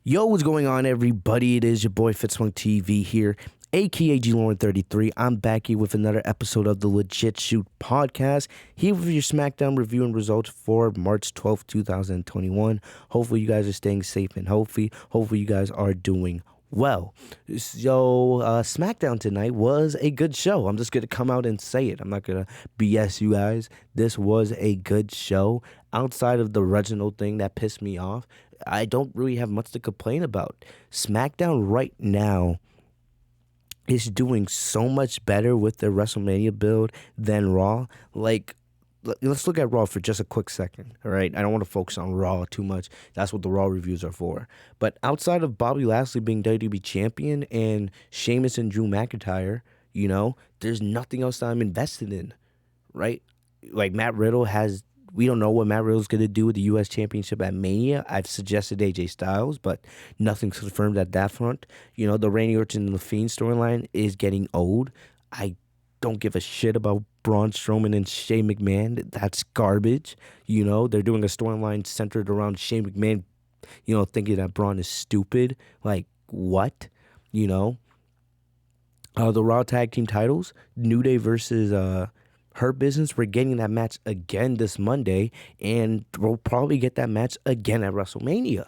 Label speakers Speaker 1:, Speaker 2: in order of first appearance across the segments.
Speaker 1: Yo, what's going on, everybody? It is your boy Fitzmonk TV here, aka G-Lauren33. I'm back here with another episode of the Legit Shoot podcast, here with your Smackdown review and results for March 12th, 2021. Hopefully, you guys are staying safe and healthy. Hopefully, you guys are doing well. So, Smackdown tonight was a good show. I'm just going to come out and say it. I'm not going to BS you guys. This was a good show. Outside of the Reginald thing that pissed me off, I don't really have much to complain about. SmackDown right now is doing so much better with their WrestleMania build than Raw. Like, let's look at Raw for just a quick second, all right? I don't want to focus on Raw too much. That's what the Raw reviews are for. But outside of Bobby Lashley being WWE champion and Sheamus and Drew McIntyre, you know, there's nothing else that I'm invested in, right? Like, Matt Riddle has... We don't know what Matt Riddle's going to do with the U.S. Championship at Mania. I've suggested AJ Styles, but nothing's confirmed at that front. You know, the Randy Orton and the Fiend storyline is getting old. I don't give a shit about Braun Strowman and Shane McMahon. That's garbage. You know, they're doing a storyline centered around Shane McMahon, you know, thinking that Braun is stupid. Like, what? You know? The Raw Tag Team titles, New Day versus... Hurt Business, we're getting that match again this Monday, and we'll probably get that match again at WrestleMania,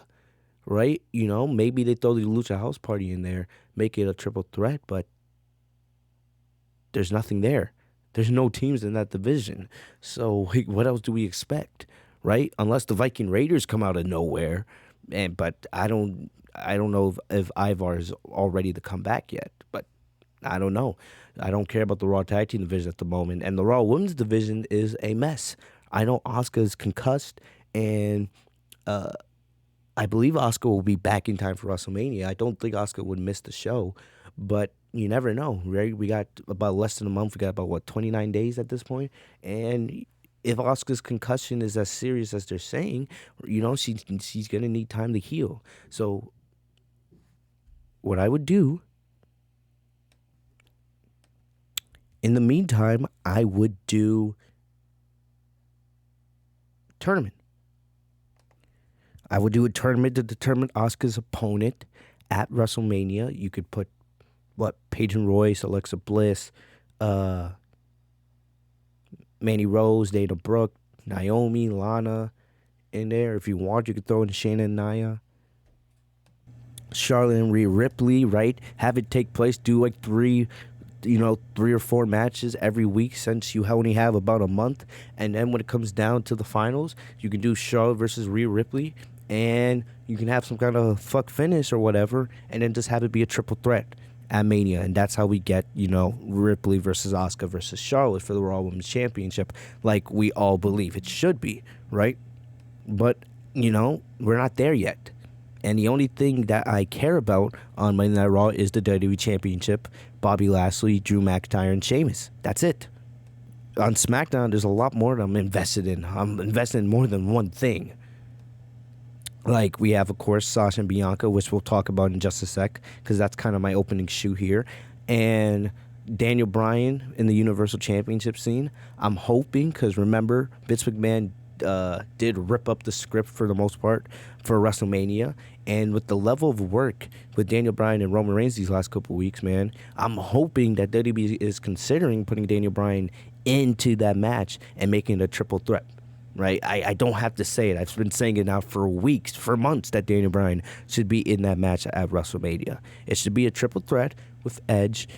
Speaker 1: right? You know, maybe they throw the Lucha House Party in there, make it a triple threat, but there's nothing there. There's no teams in that division. So what else do we expect, right? Unless the Viking Raiders come out of nowhere, but I don't know if Ivar is all ready to come back yet, but I don't know. I don't care about the Raw Tag Team division at the moment. And the Raw Women's division is a mess. I know Asuka is concussed, and I believe Asuka will be back in time for WrestleMania. I don't think Asuka would miss the show, but you never know, right? We got about less than a month. We got about, 29 days at this point? And if Asuka's concussion is as serious as they're saying, you know, she's going to need time to heal. So what I would do... In the meantime, I would do tournament. I would do a tournament to determine Asuka's opponent at WrestleMania. You could put, Peyton Royce, Alexa Bliss, Mandy Rose, Dana Brooke, Naomi, Lana in there. If you want, you could throw in Shayna and Nia. Charlotte and Rhea Ripley, right? Have it take place, do like three or four matches every week since you only have about a month. And then when it comes down to the finals, you can do Charlotte versus Rhea Ripley, and you can have some kind of fuck finish or whatever, and then just have it be a triple threat at Mania. And that's how we get, Ripley versus Asuka versus Charlotte for the Raw Women's Championship, like we all believe it should be, right? But, we're not there yet. And the only thing that I care about on Monday Night Raw is the WWE Championship, Bobby Lashley, Drew McIntyre, and Sheamus. That's it. On SmackDown, there's a lot more that I'm invested in. I'm invested in more than one thing. Like, we have, of course, Sasha and Bianca, which we'll talk about in just a sec, because that's kind of my opening shoe here. And Daniel Bryan in the Universal Championship scene. I'm hoping, because remember, Vince McMahon did rip up the script for the most part for WrestleMania, and with the level of work with Daniel Bryan and Roman Reigns these last couple of weeks, man, I'm hoping that WWE is considering putting Daniel Bryan into that match and making it a triple threat, right? I don't have to say it. I've been saying it now for weeks, for months, that Daniel Bryan should be in that match at WrestleMania. It should be a triple threat with Edge,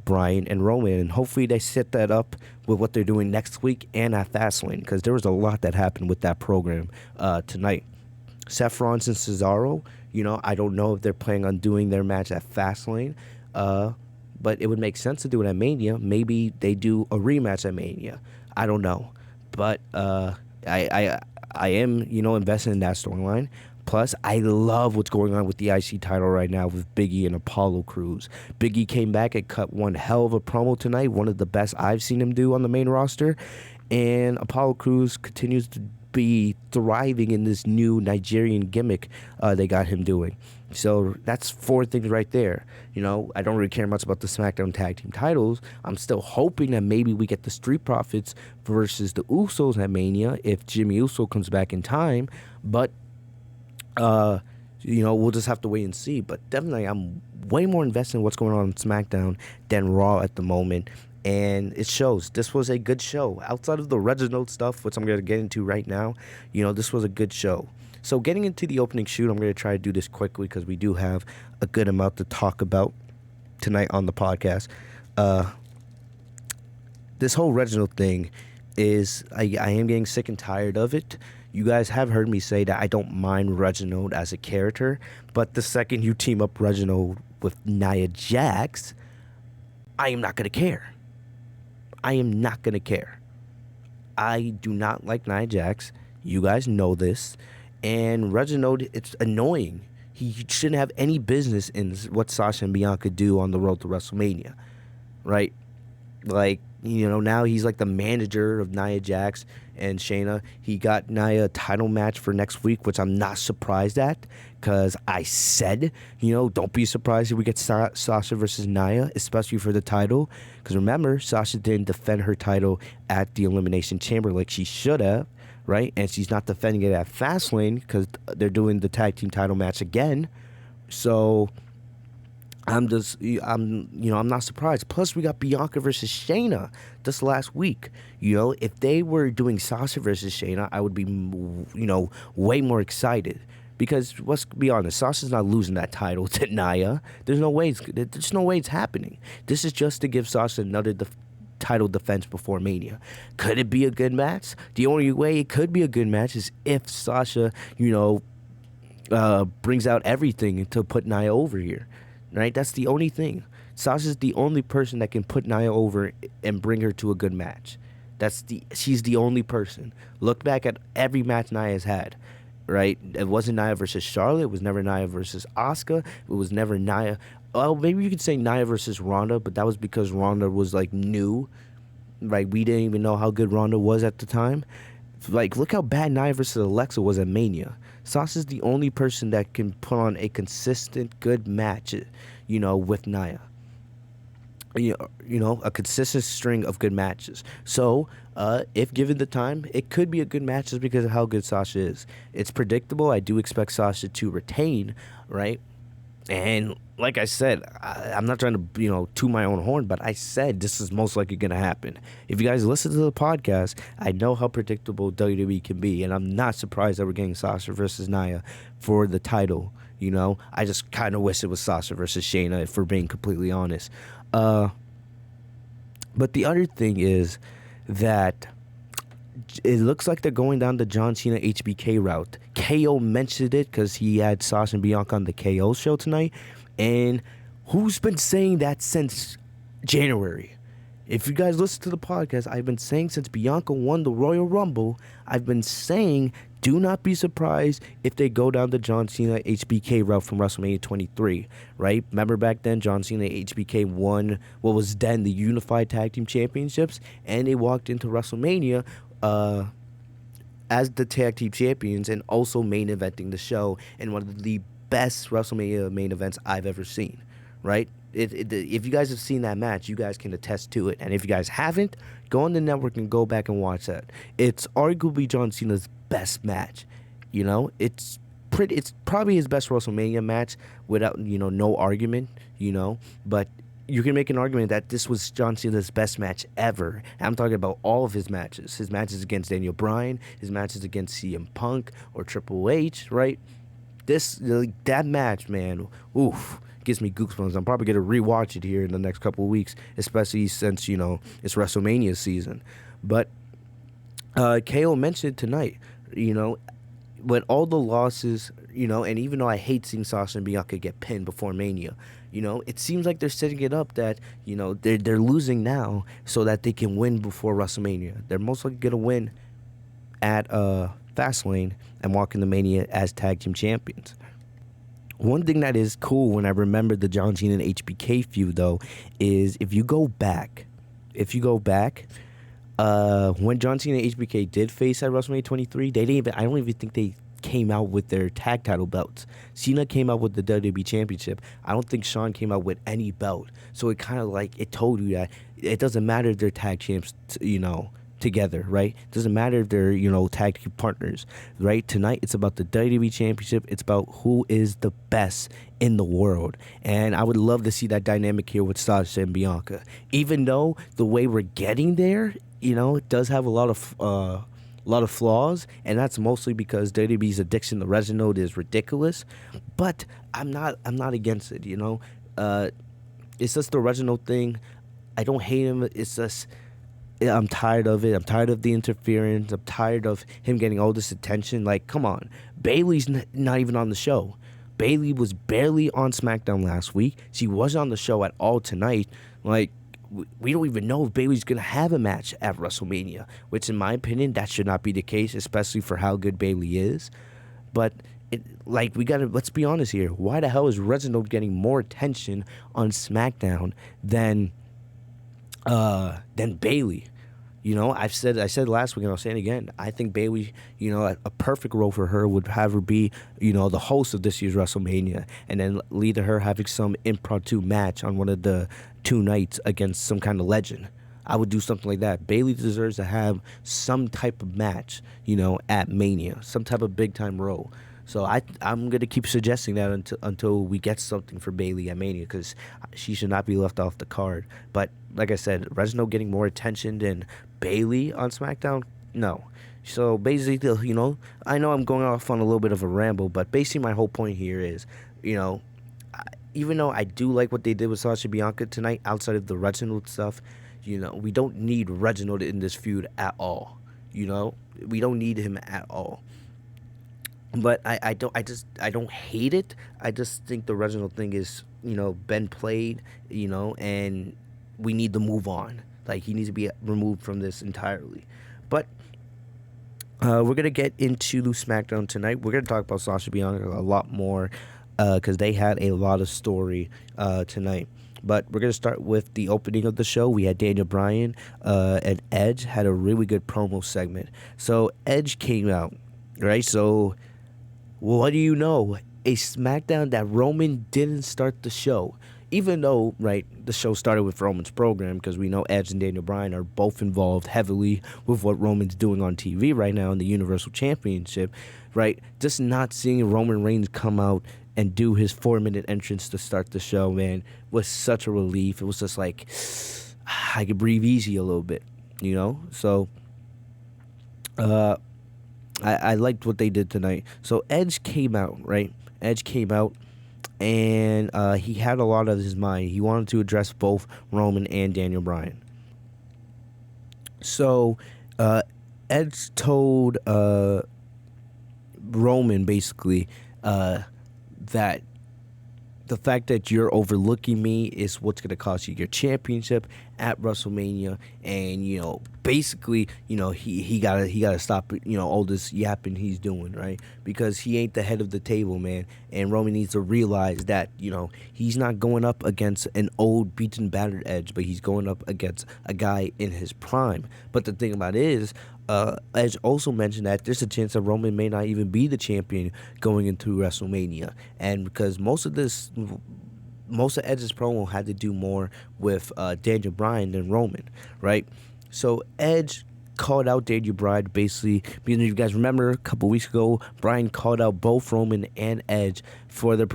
Speaker 1: Bryan, and Roman, and hopefully they set that up with what they're doing next week and at Fastlane, because there was a lot that happened with that program tonight. Seth Rollins and Cesaro, I don't know if they're planning on doing their match at Fastlane, but it would make sense to do it at Mania. Maybe they do a rematch at Mania. I don't know, but I am, invested in that storyline. Plus, I love what's going on with the IC title right now with Biggie and Apollo Crews. Biggie came back and cut one hell of a promo tonight, one of the best I've seen him do on the main roster. And Apollo Crews continues to be thriving in this new Nigerian gimmick they got him doing. So that's four things right there. I don't really care much about the SmackDown Tag Team titles. I'm still hoping that maybe we get the Street Profits versus the Usos at Mania if Jimmy Uso comes back in time. But We'll just have to wait and see. But definitely, I'm way more invested in what's going on SmackDown than Raw at the moment. And it shows. This was a good show. Outside of the Reginald stuff, which I'm going to get into right now, this was a good show. So getting into the opening shoot, I'm going to try to do this quickly because we do have a good amount to talk about tonight on the podcast. This whole Reginald thing is, I am getting sick and tired of it. You guys have heard me say that I don't mind Reginald as a character, but the second you team up Reginald with Nia Jax, I am not going to care. I am not going to care. I do not like Nia Jax. You guys know this. And Reginald, it's annoying. He shouldn't have any business in what Sasha and Bianca do on the road to WrestleMania, right? Like, now he's like the manager of Nia Jax and Shayna. He got Nia a title match for next week, which I'm not surprised at, because I said, don't be surprised if we get Sasha versus Nia, especially for the title. Because remember, Sasha didn't defend her title at the Elimination Chamber like she should have, right? And she's not defending it at Fastlane because they're doing the tag team title match again. So I'm not surprised. Plus, we got Bianca versus Shayna this last week. If they were doing Sasha versus Shayna, I would be, way more excited. Because let's be honest, Sasha's not losing that title to Nia. There's no way it's happening. This is just to give Sasha another title defense before Mania. Could it be a good match? The only way it could be a good match is if Sasha, brings out everything to put Nia over here. Right? That's the only thing. Sasha's the only person that can put Nia over and bring her to a good match. She's the only person. Look back at every match Nia's had. Right? It wasn't Nia versus Charlotte. It was never Nia versus Asuka. It was never Nia. Well, maybe you could say Nia versus Ronda, but that was because Ronda was like new. Right? We didn't even know how good Ronda was at the time. Like, look how bad Nia versus Alexa was at Mania. Sasha's the only person that can put on a consistent good match, with Nia. A consistent string of good matches. So, if given the time, it could be a good match just because of how good Sasha is. It's predictable. I do expect Sasha to retain, right? And like I said, I'm not trying to, toot my own horn, but I said this is most likely going to happen. If you guys listen to the podcast, I know how predictable WWE can be, and I'm not surprised that we're getting Sasha versus Nia for the title. I just kind of wish it was Sasha versus Shayna, if we're being completely honest. But the other thing is that it looks like they're going down the John Cena HBK route. KO mentioned it because he had Sasha and Bianca on the KO show tonight. And who's been saying that since January? If you guys listen to the podcast, I've been saying since Bianca won the Royal Rumble, I've been saying do not be surprised if they go down the John Cena HBK route from WrestleMania 23, right? Remember back then, John Cena HBK won what was then the Unified Tag Team Championships, and they walked into WrestleMania as the tag team champions and also main eventing the show in one of the best WrestleMania main events I've ever seen, right? If you guys have seen that match, you guys can attest to it. And if you guys haven't, go on the network and go back and watch that. It's arguably John Cena's best match. It's probably his best WrestleMania match without, no argument, But you can make an argument that this was John Cena's best match ever. And I'm talking about all of his matches. His matches against Daniel Bryan, his matches against CM Punk or Triple H, right? That match, man, oof, gives me goosebumps. I'm probably going to rewatch it here in the next couple of weeks, especially since, it's WrestleMania season. But KO mentioned tonight, with all the losses, and even though I hate seeing Sasha and Bianca get pinned before Mania, it seems like they're setting it up that, they're losing now so that they can win before WrestleMania. They're most likely going to win at Fastlane and walk into Mania as tag team champions. One thing that is cool when I remember the John Cena and HBK feud, though, is if you go back, when John Cena and HBK did face at WrestleMania 23, I don't even think they came out with their tag title belts. Cena came out with the WWE Championship. I don't think Shawn came out with any belt. So it kind of it told you that it doesn't matter if they're tag champs, together, right? Doesn't matter if they're, tag team partners, right? Tonight, it's about the WWE Championship. It's about who is the best in the world. And I would love to see that dynamic here with Sasha and Bianca. Even though the way we're getting there, it does have a lot of flaws, and that's mostly because WWE's addiction to Reginald is ridiculous. But I'm not against it, It's just the Reginald thing. I don't hate him. It's just I'm tired of it. I'm tired of the interference. I'm tired of him getting all this attention. Like, come on. Bayley's not even on the show. Bayley was barely on SmackDown last week. She wasn't on the show at all tonight. Like, we don't even know if Bayley's going to have a match at WrestleMania, which, in my opinion, that should not be the case, especially for how good Bayley is. But, let's be honest here. Why the hell is Reginald getting more attention on SmackDown than Bayley? I said last week, and I'll say it again. I think Bayley, a perfect role for her would have her be, the host of this year's WrestleMania, and then lead to her having some impromptu match on one of the 2 nights against some kind of legend. I would do something like that. Bayley deserves to have some type of match, at Mania, some type of big time role. So I'm gonna keep suggesting that until we get something for Bayley at Mania, because she should not be left off the card. But like I said, Reginald getting more attention than Bayley on SmackDown, no. So basically, I know I'm going off on a little bit of a ramble, but basically my whole point here is, even though I do like what they did with Sasha Bianca tonight, outside of the Reginald stuff, we don't need Reginald in this feud at all. We don't need him at all. But I don't hate it. I just think the Reginald thing is, been played, and we need to move on. Like, he needs to be removed from this entirely. But we're going to get into SmackDown tonight. We're going to talk about Sasha Bianca a lot more because they had a lot of story tonight. But we're going to start with the opening of the show. We had Daniel Bryan and Edge had a really good promo segment. So Edge came out, right? So what do you know? A SmackDown that Roman didn't start the show. Even though, right, the show started with Roman's program, because we know Edge and Daniel Bryan are both involved heavily with what Roman's doing on TV right now in the Universal Championship, right? Just not seeing Roman Reigns come out and do his 4-minute entrance to start the show, man, was such a relief. It was just like, I could breathe easy a little bit, So, I liked what they did tonight. So Edge came out, right? Edge came out, and he had a lot of his mind. He wanted to address both Roman and Daniel Bryan. So Edge told Roman basically that the fact that you're overlooking me is what's going to cost you your championship at WrestleMania, and basically he gotta stop all this yapping he's doing, right? Because he ain't the head of the table, man, and Roman needs to realize that he's not going up against an old beaten battered Edge, but he's going up against a guy in his prime. But the thing about it is, Edge also mentioned that there's a chance that Roman may not even be the champion going into WrestleMania, and because most of Edge's promo had to do more with Daniel Bryan than Roman, right? So Edge called out Daniel Bryan basically, because you guys remember a couple weeks ago, Bryan called out both Roman and Edge for their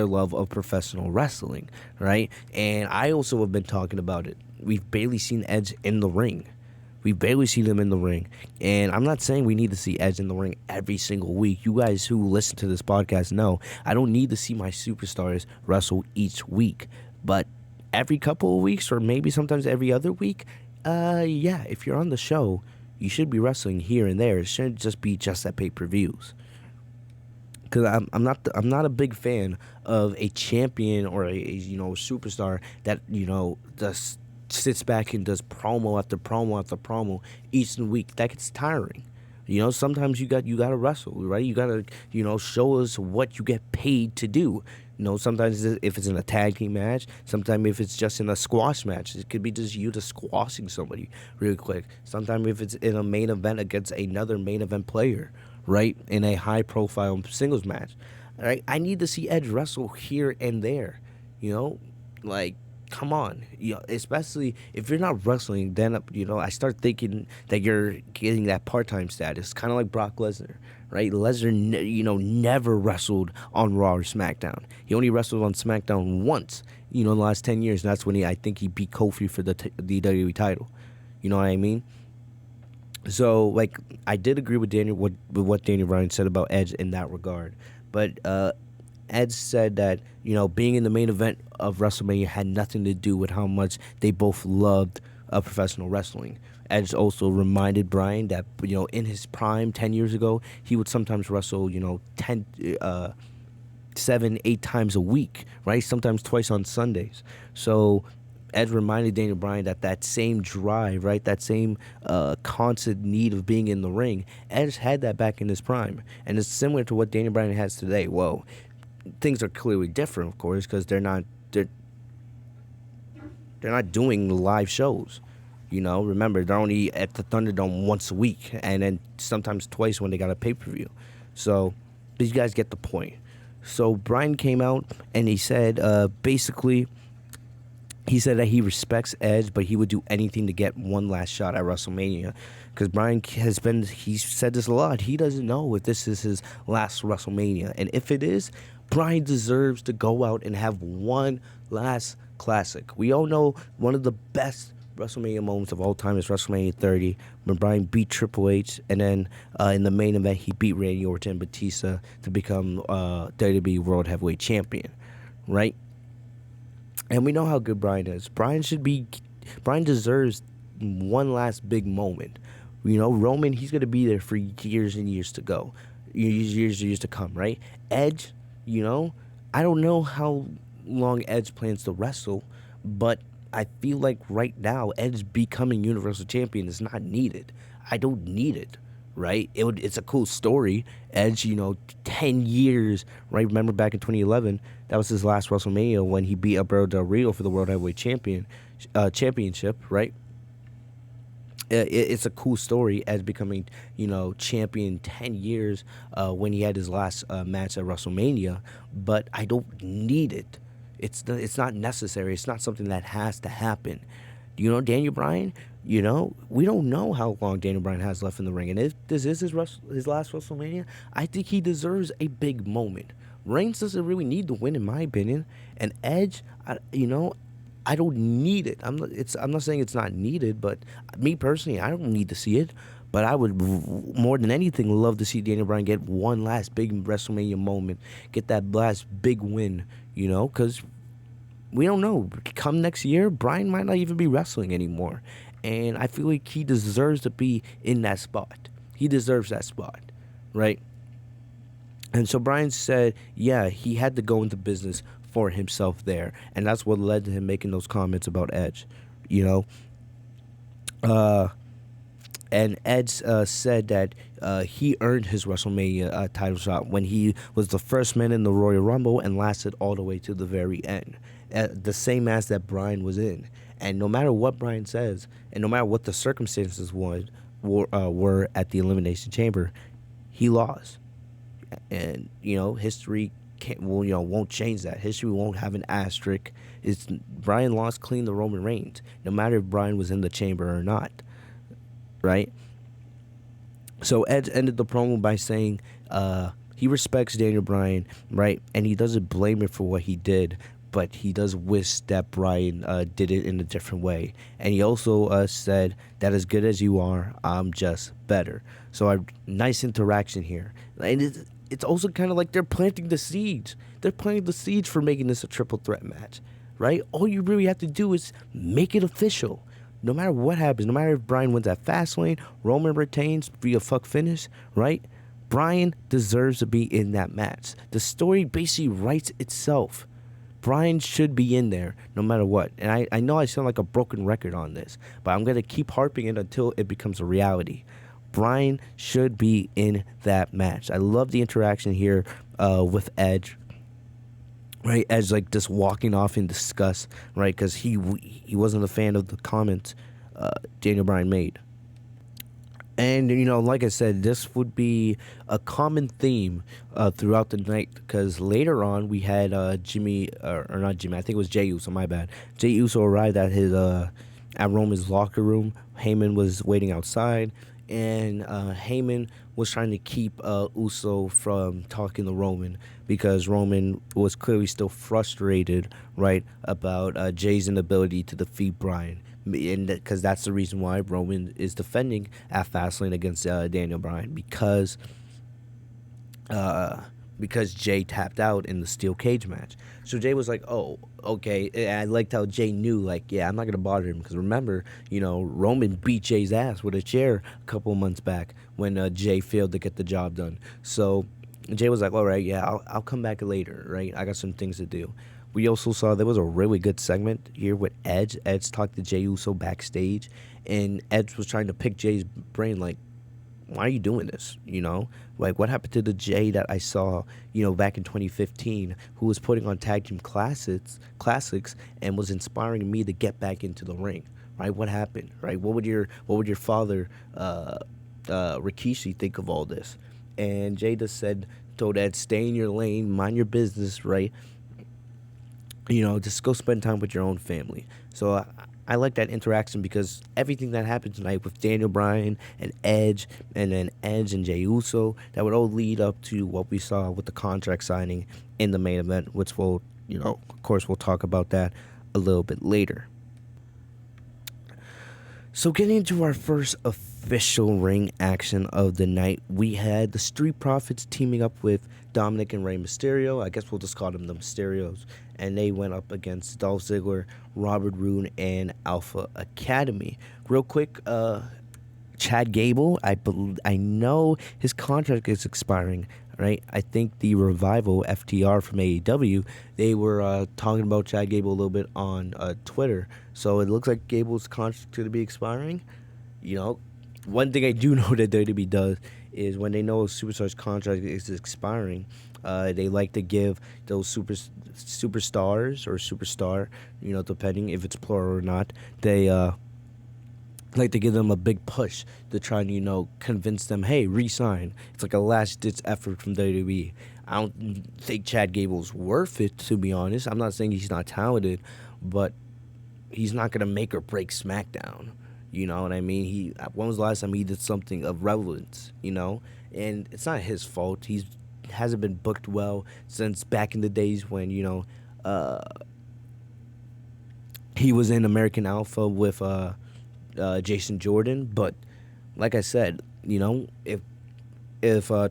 Speaker 1: love of professional wrestling, right? And I also have been talking about it. We've barely seen Edge in the ring. We've barely seen him in the ring. And I'm not saying we need to see Edge in the ring every single week. You guys who listen to this podcast know I don't need to see my superstars wrestle each week. But every couple of weeks, or maybe sometimes every other week, if you're on the show, you should be wrestling here and there. It shouldn't just be just at pay-per-views. Because I'm not a big fan of a champion or a superstar that just sits back and does promo after promo after promo each week. That gets tiring. Sometimes you gotta wrestle, right? You gotta show us what you get paid to do. Sometimes if it's in a tag team match, sometimes if it's just in a squash match, it could be just you just squashing somebody really quick. Sometimes if it's in a main event against another main event player, right, in a high profile singles match, right? I need to see Edge wrestle here and there, come on, especially if you're not wrestling, then I start thinking that you're getting that part-time status, kind of like Brock Lesnar, right? Lesnar, never wrestled on Raw or SmackDown. He only wrestled on SmackDown once, in the last 10 years, and that's when I think he beat Kofi for the WWE title. You know what I mean? So, like, I did agree with what Daniel Bryan said about Edge in that regard, but Edge said that, being in the main event of WrestleMania had nothing to do with how much they both loved professional wrestling. Edge also reminded Bryan that, in his prime 10 years ago, he would sometimes wrestle, 7, 8 times a week, right? Sometimes twice on Sundays. So Edge reminded Daniel Bryan that same drive, right? That same constant need of being in the ring, Edge had that back in his prime. And it's similar to what Daniel Bryan has today. Well, things are clearly different, of course, because they're not doing live shows. Remember, they're only at the Thunderdome once a week, and then sometimes twice when they got a pay-per-view. So, but you guys get the point. So Bryan came out and he said, basically, he said that he respects Edge, but he would do anything to get one last shot at WrestleMania. Because Bryan he's said this a lot. He doesn't know if this is his last WrestleMania. And if it is, Bryan deserves to go out and have one last classic. We all know one of the best WrestleMania moments of all time is WrestleMania 30, when Bryan beat Triple H, and then in the main event he beat Randy Orton and Batista to become WWE World Heavyweight Champion, right? And we know how good Bryan is. Bryan deserves one last big moment. Roman, he's going to be there for years and years to go. Years to come, right? Edge, I don't know how long Edge plans to wrestle, but I feel like right now, Edge becoming Universal Champion is not needed. I don't need it, right? It's a cool story. Edge, 10 years, right? Remember back in 2011, that was his last WrestleMania when he beat Alberto Del Rio for the World Heavyweight Championship, right? It's a cool story, Edge becoming, champion 10 years when he had his last match at WrestleMania, but I don't need it. It's not necessary. It's not something that has to happen. Daniel Bryan, we don't know how long Daniel Bryan has left in the ring. And if this is his last WrestleMania, I think he deserves a big moment. Reigns doesn't really need to win, in my opinion. And Edge, I don't need it. I'm not saying it's not needed, but me personally, I don't need to see it. But I would, more than anything, love to see Daniel Bryan get one last big WrestleMania moment, get that last big win, because we don't know. Come next year, Bryan might not even be wrestling anymore. And I feel like he deserves to be in that spot. He deserves that spot, right? And so Bryan said, yeah, he had to go into business for himself there. And that's what led to him making those comments about Edge, And Edge said that he earned his WrestleMania title shot when he was the first man in the Royal Rumble and lasted all the way to the very end. The same match that Bryan was in. And no matter what Bryan says, and no matter what the circumstances were at the Elimination Chamber, he lost. And, history won't change that. History won't have an asterisk. Bryan lost clean to Roman Reigns, no matter if Bryan was in the chamber or not. Right? So Edge ended the promo by saying he respects Daniel Bryan, right? And he doesn't blame him for what he did, but he does wish that Bryan did it in a different way. And he also said that as good as you are, I'm just better. So a nice interaction here. And it's also kind of like they're planting the seeds. They're planting the seeds for making this a triple threat match, right? All you really have to do is make it official. No matter what happens, no matter if Bryan wins at Fastlane, Roman retains via fuck finish, right? Bryan deserves to be in that match. The story basically writes itself. Bryan should be in there no matter what. And I know I sound like a broken record on this, but I'm going to keep harping it until it becomes a reality. Bryan should be in that match. I love the interaction here with Edge. Right, Edge like just walking off in disgust, right? Because he wasn't a fan of the comments Daniel Bryan made. And like I said, this would be a common theme throughout the night because later on we had Jimmy or not Jimmy, I think it was Jey Uso. My bad. Jey Uso arrived at his at Roman's locker room. Heyman was waiting outside, and Heyman was trying to keep Uso from talking to Roman because Roman was clearly still frustrated, right, about Jay's inability to defeat Bryan. And because that's the reason why Roman is defending at Fastlane against Daniel Bryan uh, because Jay tapped out in the steel cage match. So Jay was like, "Oh, okay." And I liked how Jay knew, like, yeah, I'm not gonna bother him because remember, Roman beat Jay's ass with a chair a couple of months back when Jay failed to get the job done. So Jay was like, "All right, yeah, I'll come back later, right? I got some things to do." We also saw there was a really good segment here with Edge. Edge talked to Jey Uso backstage, and Edge was trying to pick Jay's brain, like, why are you doing this? Like, what happened to the Jay that I saw, back in 2015, who was putting on tag team classics, and was inspiring me to get back into the ring, right? What happened, right? What would your father, Rikishi, think of all this? And Jay just told Ed, stay in your lane, mind your business, right? Just go spend time with your own family. So I like that interaction because everything that happened tonight with Daniel Bryan and Edge, and then Edge and Jey Uso, that would all lead up to what we saw with the contract signing in the main event, which of course, we'll talk about that a little bit later. So getting into our first official ring action of the night, we had the Street Profits teaming up with Dominic and Rey Mysterio. I guess we'll just call them the Mysterios. And they went up against Dolph Ziggler, Robert Roode, and Alpha Academy. Real quick, Chad Gable, I know his contract is expiring, right? I think the Revival, FTR from AEW, they were talking about Chad Gable a little bit on Twitter. So it looks like Gable's contract is going to be expiring. One thing I do know that WWE does is when they know a superstar's contract is expiring, they like to give those superstars or superstar, depending if it's plural or not, they like to give them a big push to try and, convince them, hey, re-sign. It's like a last-ditch effort from WWE. I don't think Chad Gable's worth it, to be honest. I'm not saying he's not talented, but he's not going to make or break SmackDown. You know what I mean? When was the last time he did something of relevance, And it's not his fault. He hasn't been booked well since back in the days when, he was in American Alpha with Jason Jordan. But like I said, if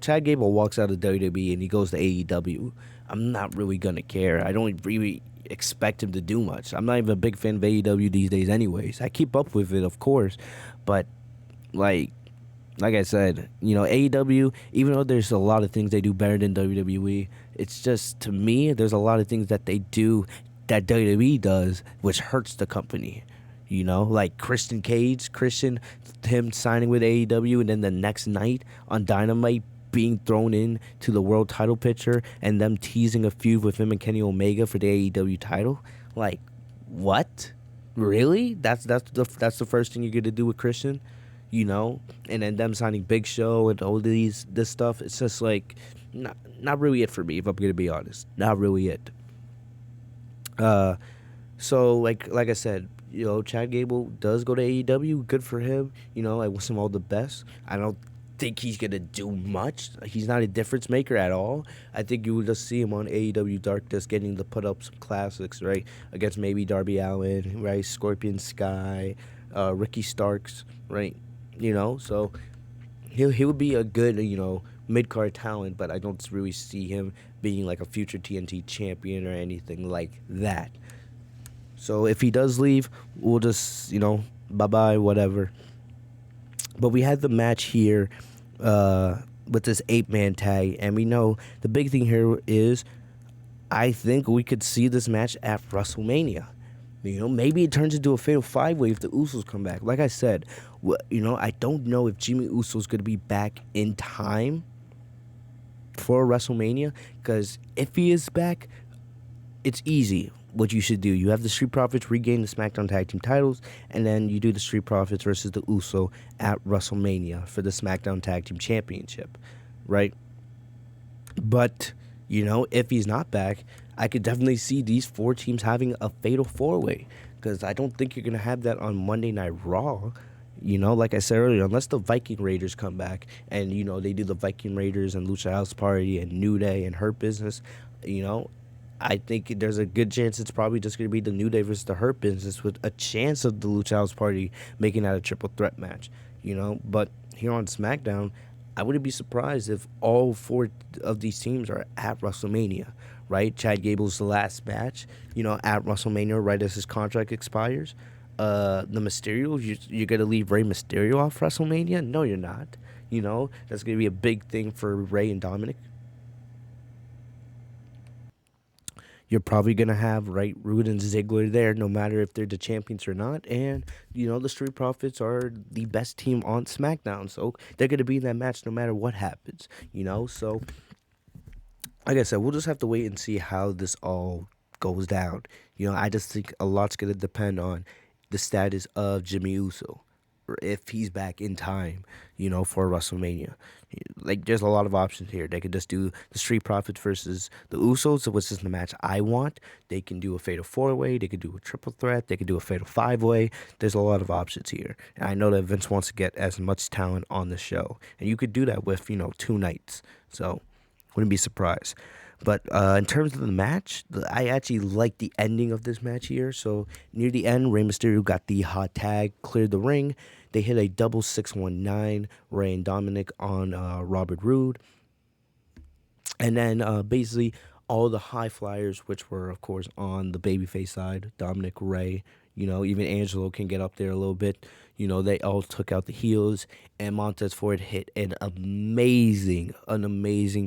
Speaker 1: Chad Gable walks out of WWE and he goes to AEW, I'm not really going to care. I don't really expect him to do much. I'm not even a big fan of AEW these days anyways. I keep up with it, of course, but like I said, AEW, even though there's a lot of things they do better than WWE, it's just, to me, there's a lot of things that they do that WWE does which hurts the company. Like Christian, him signing with AEW, and then the next night on Dynamite being thrown in to the world title picture, and them teasing a feud with him and Kenny Omega for the AEW title. Like, what? Really? That's the first thing you're gonna do with Christian, And then them signing Big Show and all this stuff. It's just like not really it for me, if I'm gonna be honest. Not really it. So like I said, Chad Gable does go to AEW. Good for him. I wish him all the best. I don't think he's gonna do much. He's not a difference maker at all. I think you will just see him on AEW Dark, just getting to put up some classics, right, against maybe Darby Allin, right, Scorpion Sky, Ricky Starks, right, So he would be a good mid card talent, but I don't really see him being like a future TNT champion or anything like that. So if he does leave, we'll just bye bye, whatever. But we had the match here with this 8-man tag, and we know the big thing here is I think we could see this match at WrestleMania. Maybe it turns into a fatal 5-way if the Usos come back. Like I said, I don't know if Jimmy Uso's going to be back in time for WrestleMania, because if he is back, it's easy. what you should do. You have the Street Profits regain the SmackDown Tag Team titles, and then you do the Street Profits versus the Uso at WrestleMania for the SmackDown Tag Team Championship, right? But, if he's not back, I could definitely see these 4 teams having a fatal 4-way, because I don't think you're going to have that on Monday Night Raw. Like I said earlier, unless the Viking Raiders come back and, they do the Viking Raiders and Lucha House Party and New Day and Hurt Business, I think there's a good chance it's probably just going to be the New Day versus the Hurt Business with a chance of the Lucha House Party making that a triple threat match, But here on SmackDown, I wouldn't be surprised if all 4 of these teams are at WrestleMania, right? Chad Gable's the last match, at WrestleMania right as his contract expires. The Mysterios, you're going to leave Rey Mysterio off WrestleMania? No, you're not. That's going to be a big thing for Rey and Dominic. You're probably going to have, right, Rude and Ziggler there, no matter if they're the champions or not. And, the Street Profits are the best team on SmackDown. So they're going to be in that match no matter what happens, So, like I said, we'll just have to wait and see how this all goes down. I just think a lot's going to depend on the status of Jimmy Uso, or if he's back in time, for WrestleMania. Like, there's a lot of options here. They could just do the Street Profits versus the Usos, which is the match I want. They can do a fatal 4-way. They could do a triple threat. They could do a fatal 5-way. There's a lot of options here. And I know that Vince wants to get as much talent on the show. And you could do that with, 2 nights. So, wouldn't be surprised. But in terms of the match, I actually like the ending of this match here. So, near the end, Rey Mysterio got the hot tag, cleared the ring. They hit a double 619, Rey and Dominic on Robert Roode. And then basically all the high flyers, which were, of course, on the babyface side, Dominic, Rey, even Angelo can get up there a little bit. They all took out the heels, and Montez Ford hit an amazing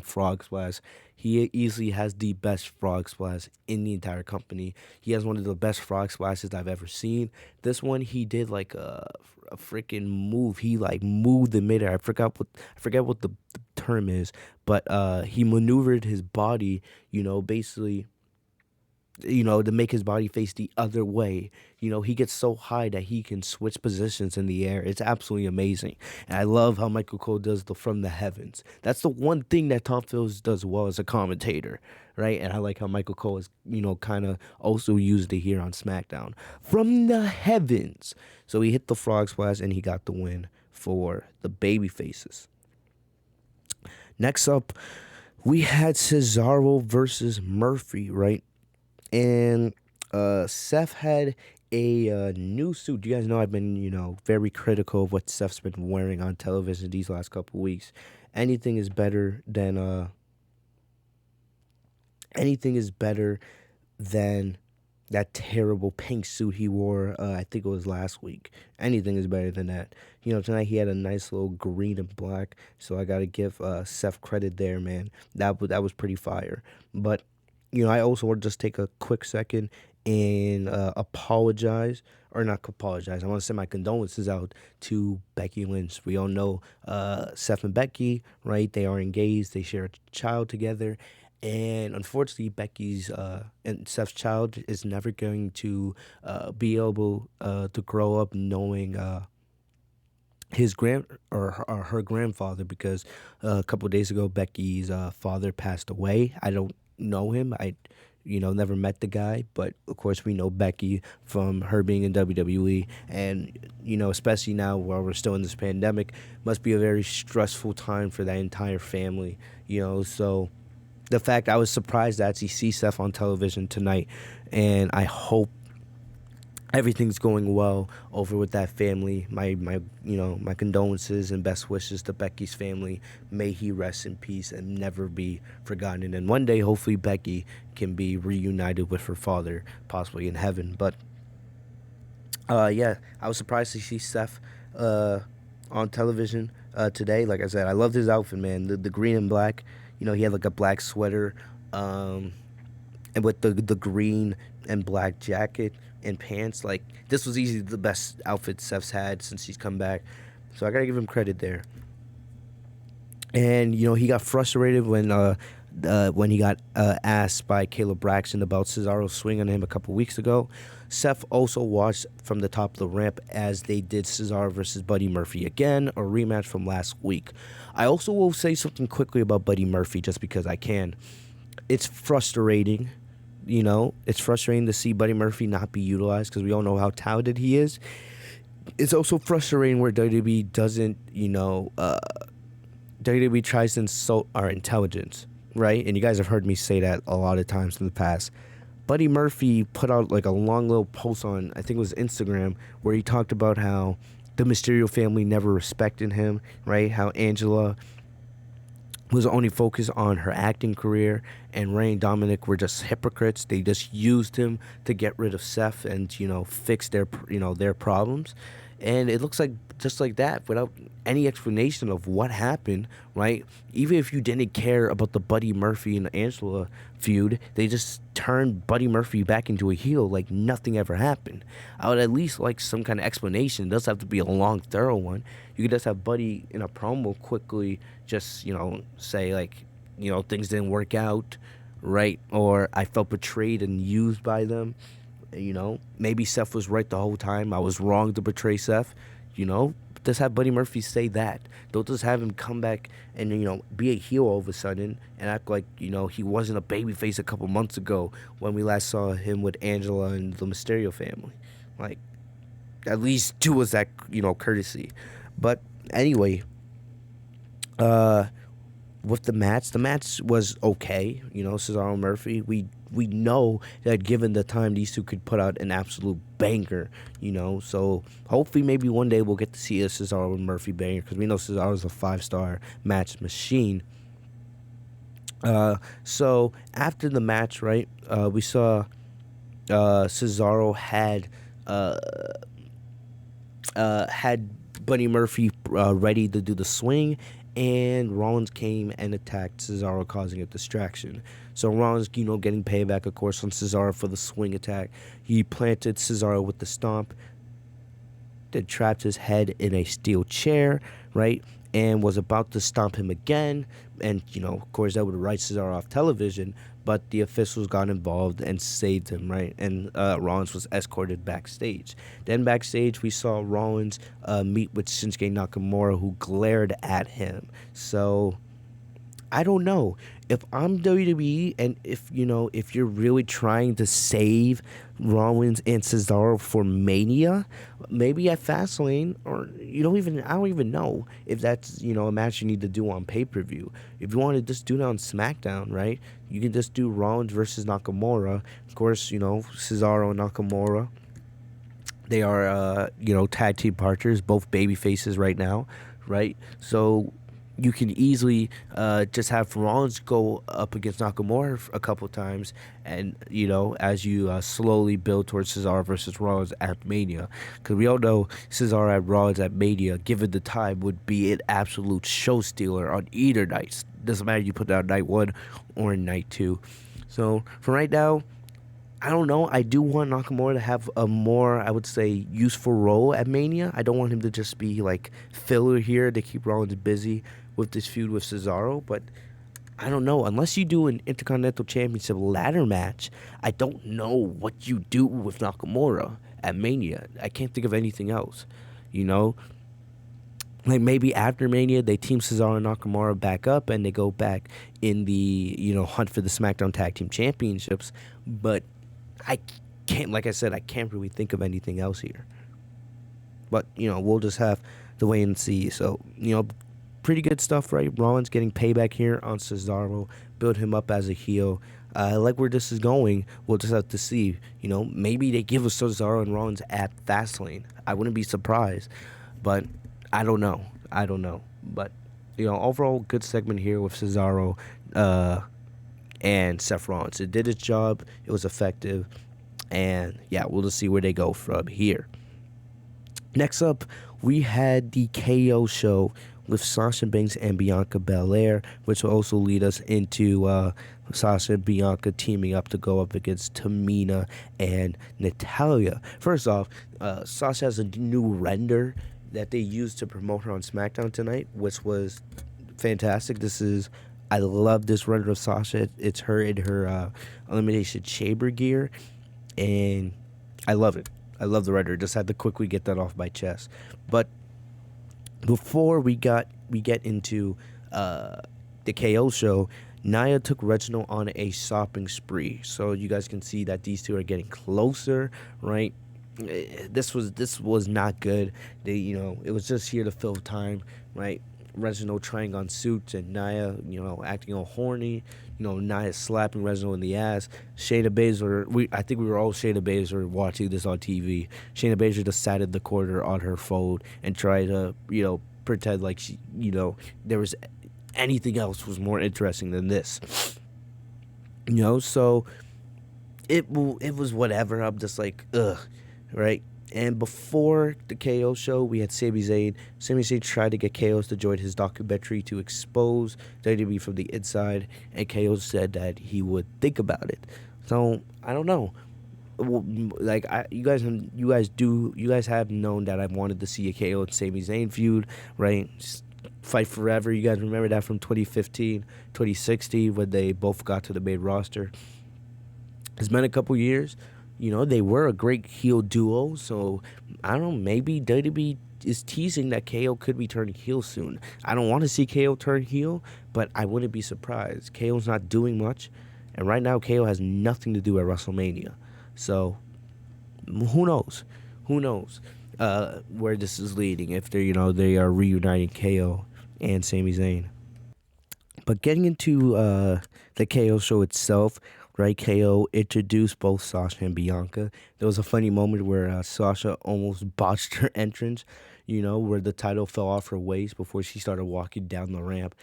Speaker 1: frog splash. He easily has the best frog splash in the entire company. He has one of the best frog splashes I've ever seen. This one, he did like a freaking move. He like moved the midair. I forget what the term is, but he maneuvered his body, basically, to make his body face the other way. He gets so high that he can switch positions in the air. It's absolutely amazing. And I love how Michael Cole does the from the heavens. That's the one thing that Tom Phillips does well as a commentator, right? And I like how Michael Cole is, kind of also used it here on SmackDown. From the heavens. So he hit the frog splash and he got the win for the baby faces. Next up, we had Cesaro versus Murphy, right? And Seth had a new suit. You guys know I've been, very critical of what Seth's been wearing on television these last couple weeks. Anything is better than that terrible pink suit he wore. I think it was last week. Anything is better than that. Tonight he had a nice little green and black. So I gotta give Seth credit there, man. That was pretty fire. But I also want to just take a quick second and apologize, or not apologize. I want to send my condolences out to Becky Lynch. We all know Seth and Becky, right? They are engaged. They share a child together. And unfortunately, Becky's and Seth's child is never going to be able to grow up knowing his her grandfather, because a couple of days ago Becky's father passed away. I don't know him. I never met the guy, but of course we know Becky from her being in WWE, and especially now while we're still in this pandemic, must be a very stressful time for that entire family. So the fact I was surprised to actually see Seth on television tonight, and I hope everything's going well over with that family. My condolences and best wishes to Becky's family. May he rest in peace and never be forgotten. And one day, hopefully, Becky can be reunited with her father, possibly in heaven. But I was surprised to see Seth on television today. Like I said, I loved his outfit, man. The green and black. He had like a black sweater, and with the green and black jacket and pants. Like, this was easily the best outfit Seth's had since he's come back. So I gotta give him credit there. And he got frustrated when when he got asked by Caleb Braxton about Cesaro's swing on him a couple weeks ago. Seth also watched from the top of the ramp as they did Cesaro versus Buddy Murphy again, a rematch from last week. I also will say something quickly about Buddy Murphy just because I can. It's frustrating, it's frustrating to see Buddy Murphy not be utilized because we all know how talented he is. It's also frustrating where WWE doesn't, WWE tries to insult our intelligence, right? And you guys have heard me say that a lot of times in the past. Buddy Murphy put out like a long little post on, I think it was Instagram, where he talked about how the Mysterio family never respected him, right? How Angela was only focused on her acting career, and Ray and Dominic were just hypocrites. They just used him to get rid of Seth and, fix their problems. And it looks like just like that, without any explanation of what happened, right? Even if you didn't care about the Buddy Murphy and Angela feud, they just turned Buddy Murphy back into a heel like nothing ever happened. I would at least like some kind of explanation. It doesn't have to be a long, thorough one. You could just have Buddy in a promo quickly just, say like, things didn't work out, right? Or I felt betrayed and used by them. Maybe Seth was right the whole time. I was wrong to betray Seth. Just have Buddy Murphy say that. Don't just have him come back and, be a heel all of a sudden and act like, he wasn't a babyface a couple months ago when we last saw him with Angela and the Mysterio family. Like, at least do us that, courtesy. But anyway, with the match was okay. Cesaro and Murphy, we know that given the time, these two could put out an absolute banger, So hopefully maybe one day we'll get to see a Cesaro and Murphy banger because we know Cesaro's a 5-star match machine. So after the match, right, we saw Cesaro had Buddy Murphy ready to do the swing, and Rollins came and attacked Cesaro, causing a distraction. So Rollins, getting payback, of course, on Cesaro for the swing attack. He planted Cesaro with the stomp, then trapped his head in a steel chair, right, and was about to stomp him again. And, of course, that would write Cesaro off television, but the officials got involved and saved him, right? And Rollins was escorted backstage. Then backstage, we saw Rollins meet with Shinsuke Nakamura, who glared at him. So I don't know. If I'm WWE and if you're really trying to save Rollins and Cesaro for Mania, maybe at Fastlane, or I don't even know if that's, a match you need to do on pay-per-view. If you want to just do it on SmackDown, right? You can just do Rollins versus Nakamura. Of course, Cesaro and Nakamura, they are, tag team partners, both baby faces right now, right? So you can easily just have Rollins go up against Nakamura a couple times, and as you slowly build towards Cesaro versus Rollins at Mania, because we all know Cesaro at Rollins at Mania, given the time, would be an absolute show stealer on either night. Doesn't matter if you put that on night 1 or in night 2. So for right now, I don't know. I do want Nakamura to have a more, I would say, useful role at Mania. I don't want him to just be like filler here to keep Rollins busy with this feud with Cesaro, but I don't know. Unless you do an Intercontinental Championship ladder match, I don't know what you do with Nakamura at Mania. I can't think of anything else, Like maybe after Mania, they team Cesaro and Nakamura back up and they go back in the, hunt for the SmackDown Tag Team Championships. But I can't, like I said, I can't really think of anything else here. But, we'll just have to wait and see. So, pretty good stuff, right? Rollins getting payback here on Cesaro, build him up as a heel. I like where this is going. We'll just have to see. Maybe they give us Cesaro and Rollins at Fastlane. I wouldn't be surprised. But I don't know. But, overall, good segment here with Cesaro and Seth Rollins. It did its job. It was effective. And, yeah, we'll just see where they go from here. Next up, we had the KO show with Sasha Banks and Bianca Belair, which will also lead us into Sasha and Bianca teaming up to go up against Tamina and Natalya. First off, Sasha has a new render that they used to promote her on SmackDown tonight, which was fantastic. This is I love this run of Sasha. It's her in her Elimination Chamber gear, and I love it. I love the render. Just had to quickly get that off my chest. But before we get into the KO show, Nia took Reginald on a shopping spree. So you guys can see that these two are getting closer, right? This was not good. It was just here to fill time, right? Reginald trying on suits and Nia, acting all horny. Nia slapping Reginald in the ass. Shayna Baszler, I think we were all Shayna Baszler watching this on TV. Shayna Baszler just sat in the corner on her phone and tried to, pretend like she, there was anything else was more interesting than this. So it was whatever. I'm just like, ugh, right? And before the KO show, we had Sami Zayn. Sami Zayn tried to get KO's to join his documentary to expose WWE from the inside, and KO said that he would think about it. So I don't know. Like you guys have known that I wanted to see a KO and Sami Zayn feud, right? Just fight forever. You guys remember that from 2015, 2016 when they both got to the main roster. It's been a couple years. They were a great heel duo, so I don't know, maybe WWE is teasing that KO could be turning heel soon. I don't want to see KO turn heel, but I wouldn't be surprised. KO's not doing much, and right now KO has nothing to do at WrestleMania. So, who knows? Who knows where this is leading if they are reuniting KO and Sami Zayn. But getting into the KO show itself, right? KO introduced both Sasha and Bianca. There was a funny moment where Sasha almost botched her entrance, where the title fell off her waist before she started walking down the ramp.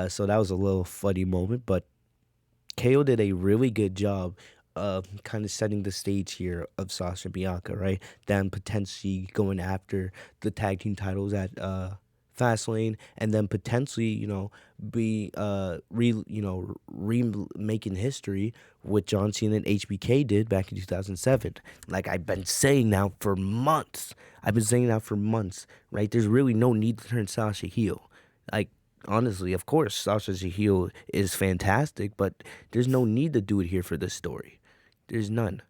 Speaker 1: So that was a little funny moment, but KO did a really good job of kind of setting the stage here of Sasha and Bianca, right? Then potentially going after the tag team titles at Fastlane, and then potentially, be remaking history with John Cena and HBK did back in 2007. Like I've been saying now for months. Right? There's really no need to turn Sasha heel. Like honestly, of course, Sasha's heel is fantastic, but there's no need to do it here for this story. There's none.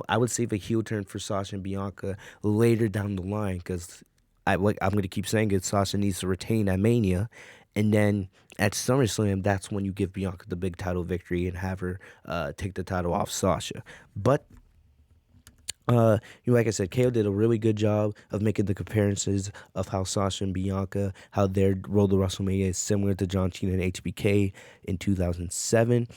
Speaker 1: I would save a heel turn for Sasha and Bianca later down the line because I'm going to keep saying it. Sasha needs to retain at Mania, and then at SummerSlam, that's when you give Bianca the big title victory and have her take the title off Sasha. But like I said, KO did a really good job of making the comparisons of how Sasha and Bianca, how their road to WrestleMania is similar to John Cena and HBK in 2007.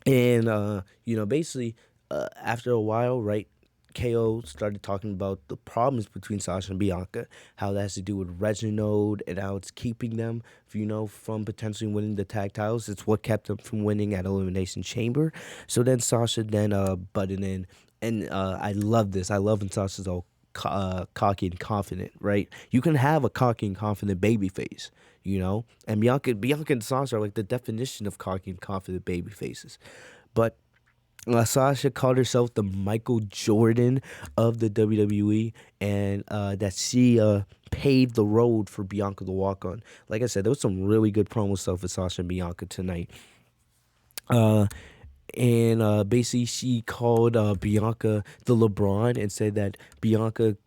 Speaker 1: And, basically, after a while, right, KO started talking about the problems between Sasha and Bianca, how that has to do with Reginald and how it's keeping them, from potentially winning the tag titles. It's what kept them from winning at Elimination Chamber. So then Sasha butted in, and I love this. I love when Sasha's all cocky and confident, right? You can have a cocky and confident baby face, and Bianca and Sasha are like the definition of cocky and confident baby faces. But Sasha called herself the Michael Jordan of the WWE, and that she paved the road for Bianca to walk on. Like I said, there was some really good promo stuff with Sasha and Bianca tonight. And basically, she called Bianca the LeBron and said that Bianca,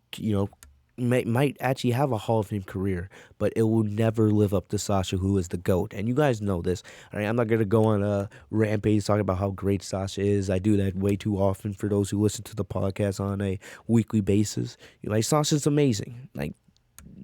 Speaker 1: might actually have a Hall of Fame career, but it will never live up to Sasha, who is the GOAT. And you guys know this. All right, I'm not going to go on a rampage talking about how great Sasha is. I do that way too often for those who listen to the podcast on a weekly basis. Sasha's amazing. Like,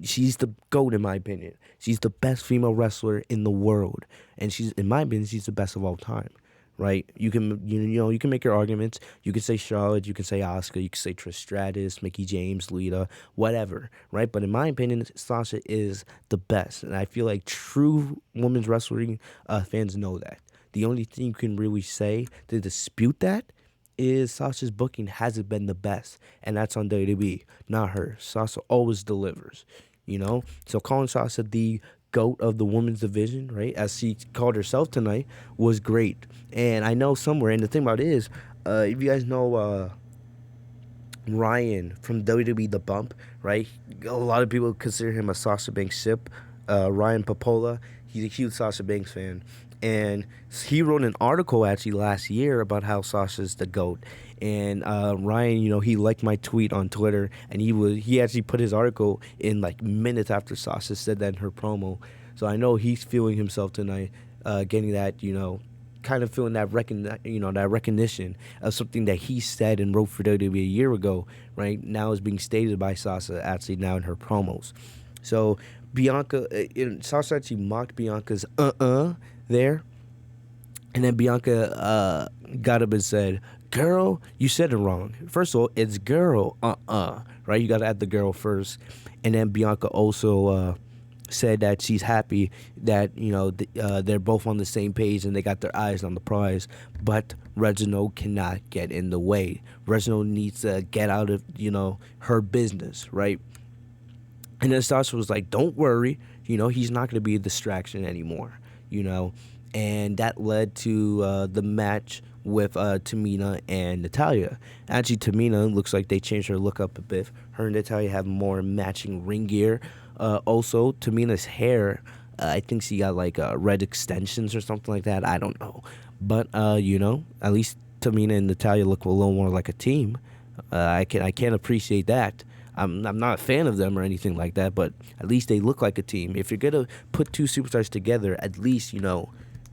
Speaker 1: she's the GOAT in my opinion. She's the best female wrestler in the world. And in my opinion, she's the best of all time. Right, you can you can make your arguments. You can say Charlotte, you can say Asuka, you can say Trish Stratus, Mickie James, Lita, whatever. Right, but in my opinion, Sasha is the best, and I feel like true women's wrestling fans know that. The only thing you can really say to dispute that is Sasha's booking hasn't been the best, and that's on WWE, not her. Sasha always delivers. So calling Sasha the GOAT of the women's division, right, as she called herself tonight, was great. And I know somewhere, and the thing about it is, if you guys know Ryan from WWE The Bump, right, a lot of people consider him a Sasha Banks ship. Ryan Popola, He's a huge Sasha Banks fan, and he wrote an article actually last year about how Sasha's the GOAT. And Ryan, he liked my tweet on Twitter, and he actually put his article in like minutes after Sasha said that in her promo. So I know he's feeling himself tonight, getting that kind of feeling that that recognition of something that he said and wrote for WWE a year ago. Right now is being stated by Sasha actually now in her promos. So Bianca, Sasha actually mocked Bianca's there, and then Bianca got up and said, "Girl, you said it wrong. First of all, it's girl, right? You got to add the girl first." And then Bianca also said that she's happy that they're both on the same page and they got their eyes on the prize, but Reginald cannot get in the way. Reginald needs to get out of her business, right? And then Sasha was like, "Don't worry, he's not going to be a distraction anymore, and that led to the match with Tamina and Natalya. Actually, Tamina looks like they changed her look up a bit. Her and Natalya have more matching ring gear. Also, Tamina's hair, I think she got like red extensions or something like that. I don't know. But, at least Tamina and Natalya look a little more like a team. I can't appreciate that. I'm not a fan of them or anything like that, but at least they look like a team. If you're going to put two superstars together, at least,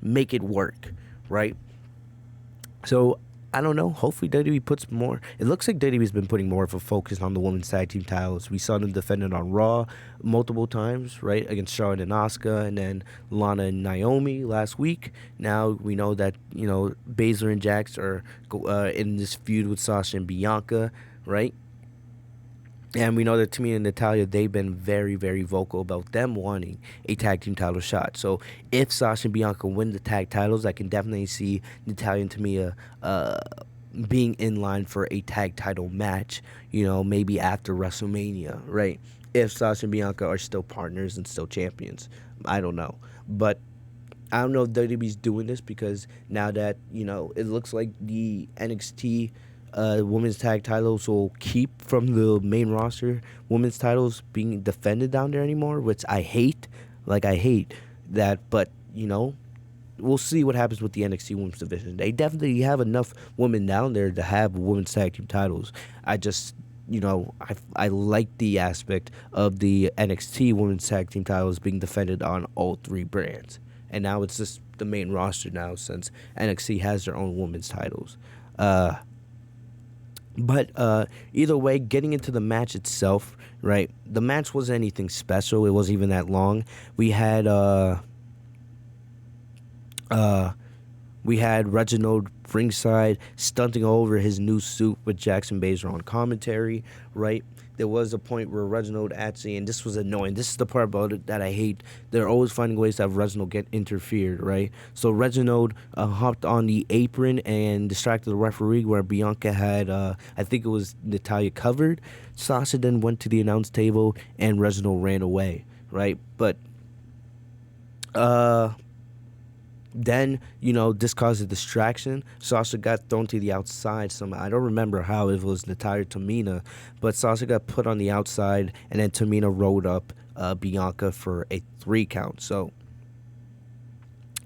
Speaker 1: make it work, right? So, I don't know. Hopefully WWE puts more. It looks like WWE's been putting more of a focus on the women's tag team titles. We saw them defend it on Raw multiple times, right? Against Charlotte and Asuka, and then Lana and Naomi last week. Now we know that, Baszler and Jax are in this feud with Sasha and Bianca, right? And we know that Tamina and Natalya, they've been very, very vocal about them wanting a tag team title shot. So if Sasha and Bianca win the tag titles, I can definitely see Natalya and Tamina being in line for a tag title match, maybe after WrestleMania, right? If Sasha and Bianca are still partners and still champions. I don't know. But I don't know if WWE's doing this because now that, it looks like the NXT women's tag titles will keep from the main roster women's titles being defended down there anymore, which I hate. I hate that, but, we'll see what happens with the NXT women's division. They definitely have enough women down there to have women's tag team titles. I just, I like the aspect of the NXT women's tag team titles being defended on all three brands. And now it's just the main roster now since NXT has their own women's titles. But either way, getting into the match itself, right? The match wasn't anything special. It wasn't even that long. We had Reginald ringside stunting over his new suit with Jackson Baszler on commentary, right? There was a point where Reginald actually, and this was annoying. This is the part about it that I hate. They're always finding ways to have Reginald get interfered, right? So Reginald hopped on the apron and distracted the referee where Bianca had, I think it was Natalya covered. Sasha then went to the announce table and Reginald ran away, right? But then, this caused a distraction. Sasha got thrown to the outside somehow. I don't remember how, if it was Natalya or Tamina, but Sasha got put on the outside, and then Tamina rolled up Bianca for a 3 count. So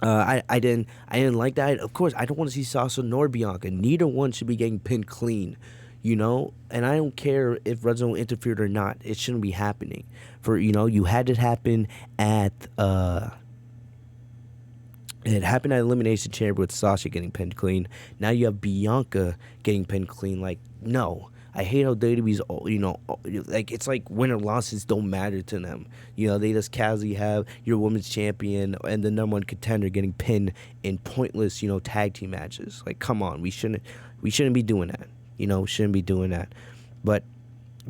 Speaker 1: I didn't like that. Of course, I don't want to see Sasha nor Bianca. Neither one should be getting pinned clean, and I don't care if Reginald interfered or not. It shouldn't be happening. You had it happen at It happened at Elimination Chamber with Sasha getting pinned clean. Now you have Bianca getting pinned clean. No. I hate how WWE's, it's like win or losses don't matter to them. They just casually have your women's champion and the number one contender getting pinned in pointless, tag team matches. Come on, we shouldn't be doing that. Shouldn't be doing that. But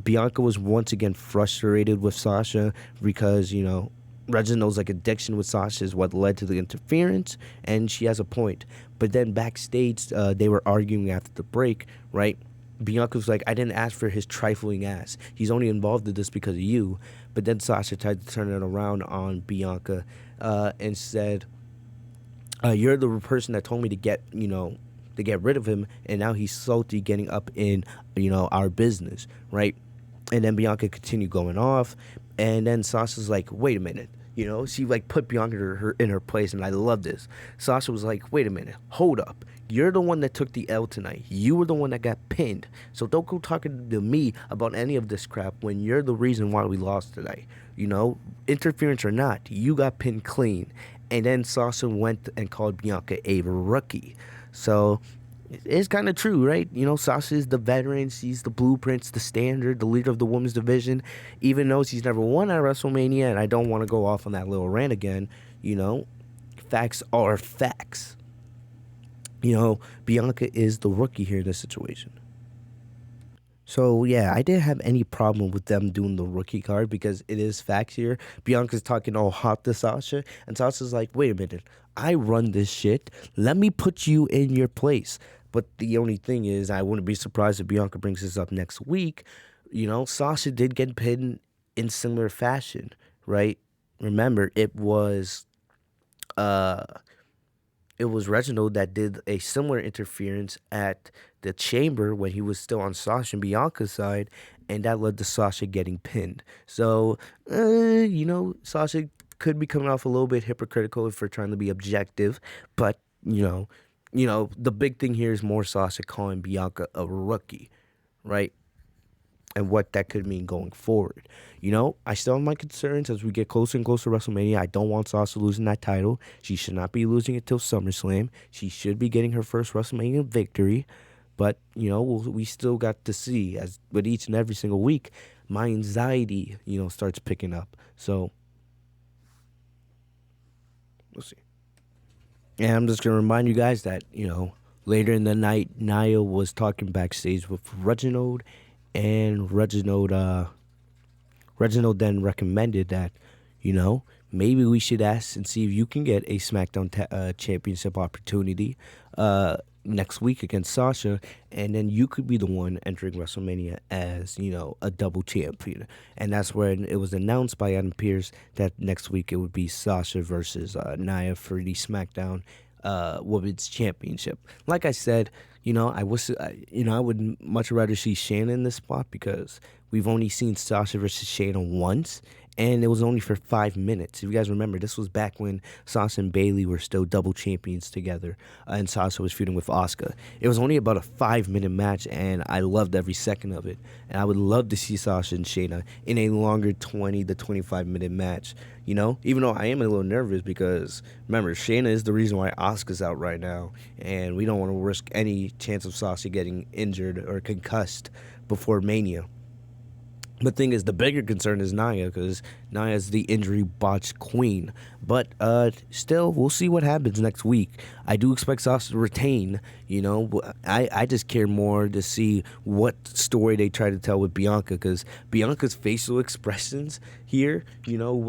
Speaker 1: Bianca was once again frustrated with Sasha because, Reginald's addiction with Sasha is what led to the interference, and she has a point. But then backstage, they were arguing after the break, right? Bianca was like, "I didn't ask for his trifling ass. He's only involved in this because of you." But then Sasha tried to turn it around on Bianca and said, "You're the person that told me to get rid of him, and now he's salty getting up in our business, right?" And then Bianca continued going off, and then Sasha's like, "Wait a minute. She like put Bianca in her place, and I love this. Sasha was like, "Wait a minute, hold up. You're the one that took the L tonight. You were the one that got pinned. So don't go talking to me about any of this crap when you're the reason why we lost tonight. Interference or not, you got pinned clean." And then Sasha went and called Bianca a rookie. So it's kind of true, right? Sasha is the veteran. She's the blueprints, the standard, the leader of the women's division. Even though she's never won at WrestleMania, and I don't want to go off on that little rant again, facts are facts. Bianca is the rookie here in this situation. So, yeah, I didn't have any problem with them doing the rookie card because it is facts here. Bianca's talking all hot to Sasha, and Sasha's like, wait a minute, I run this shit. Let me put you in your place. But the only thing is, I wouldn't be surprised if Bianca brings this up next week. Sasha did get pinned in similar fashion, right? Remember, it was Reginald that did a similar interference at the Chamber when he was still on Sasha and Bianca's side, and that led to Sasha getting pinned. So, Sasha could be coming off a little bit hypocritical for trying to be objective, but, the big thing here is more Sasha calling Bianca a rookie, right? And what that could mean going forward. I still have my concerns as we get closer and closer to WrestleMania. I don't want Sasha losing that title. She should not be losing it till SummerSlam. She should be getting her first WrestleMania victory. But, we still got to see, as with each and every single week, my anxiety, starts picking up. So, we'll see. And I'm just going to remind you guys that, later in the night, Nia was talking backstage with Reginald. And Reginald then recommended that, maybe we should ask and see if you can get a SmackDown championship opportunity next week against Sasha, and then you could be the one entering WrestleMania as, a double champion. And that's when it was announced by Adam Pearce that next week it would be Sasha versus Nia for the SmackDown Women's Championship. Like I said, I would much rather see Shayna in this spot because we've only seen Sasha versus Shayna once, and it was only for 5 minutes. If you guys remember, this was back when Sasha and Bayley were still double champions together, and Sasha was feuding with Asuka. It was only about a 5-minute match, and I loved every second of it. And I would love to see Sasha and Shayna in a longer 20 to 25-minute match. Even though I am a little nervous because, remember, Shayna is the reason why Asuka's out right now, and we don't want to risk any chance of Sasha getting injured or concussed before Mania. The thing is, the bigger concern is Nia, because Nia is the injury botch queen. But still, we'll see what happens next week. I do expect Sasha to retain. I just care more to see what story they try to tell with Bianca, because Bianca's facial expressions here,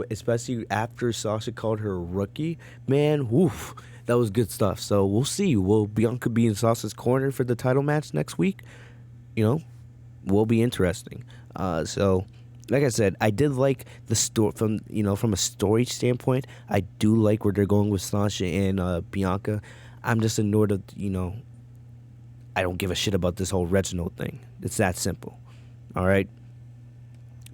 Speaker 1: especially after Sasha called her a rookie, man, woof, that was good stuff. So we'll see. Will Bianca be in Sasha's corner for the title match next week? Will be interesting. So, like I said, I did like the story from a story standpoint. I do like where they're going with Sasha and Bianca. I'm just annoyed of, I don't give a shit about this whole Reginald thing. It's that simple. All right.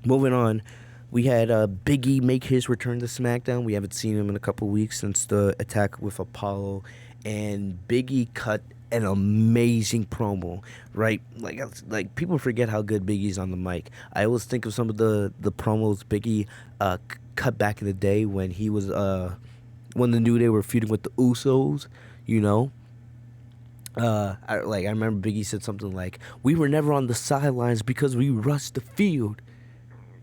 Speaker 1: Moving on, we had Biggie make his return to SmackDown. We haven't seen him in a couple weeks since the attack with Apollo, and Biggie cut an amazing promo, right? Like people forget how good Biggie's on the mic. I always think of some of the promos Biggie cut back in the day when he was when the New Day were feuding with the Usos, I remember Biggie said something like, "We were never on the sidelines because we rushed the field."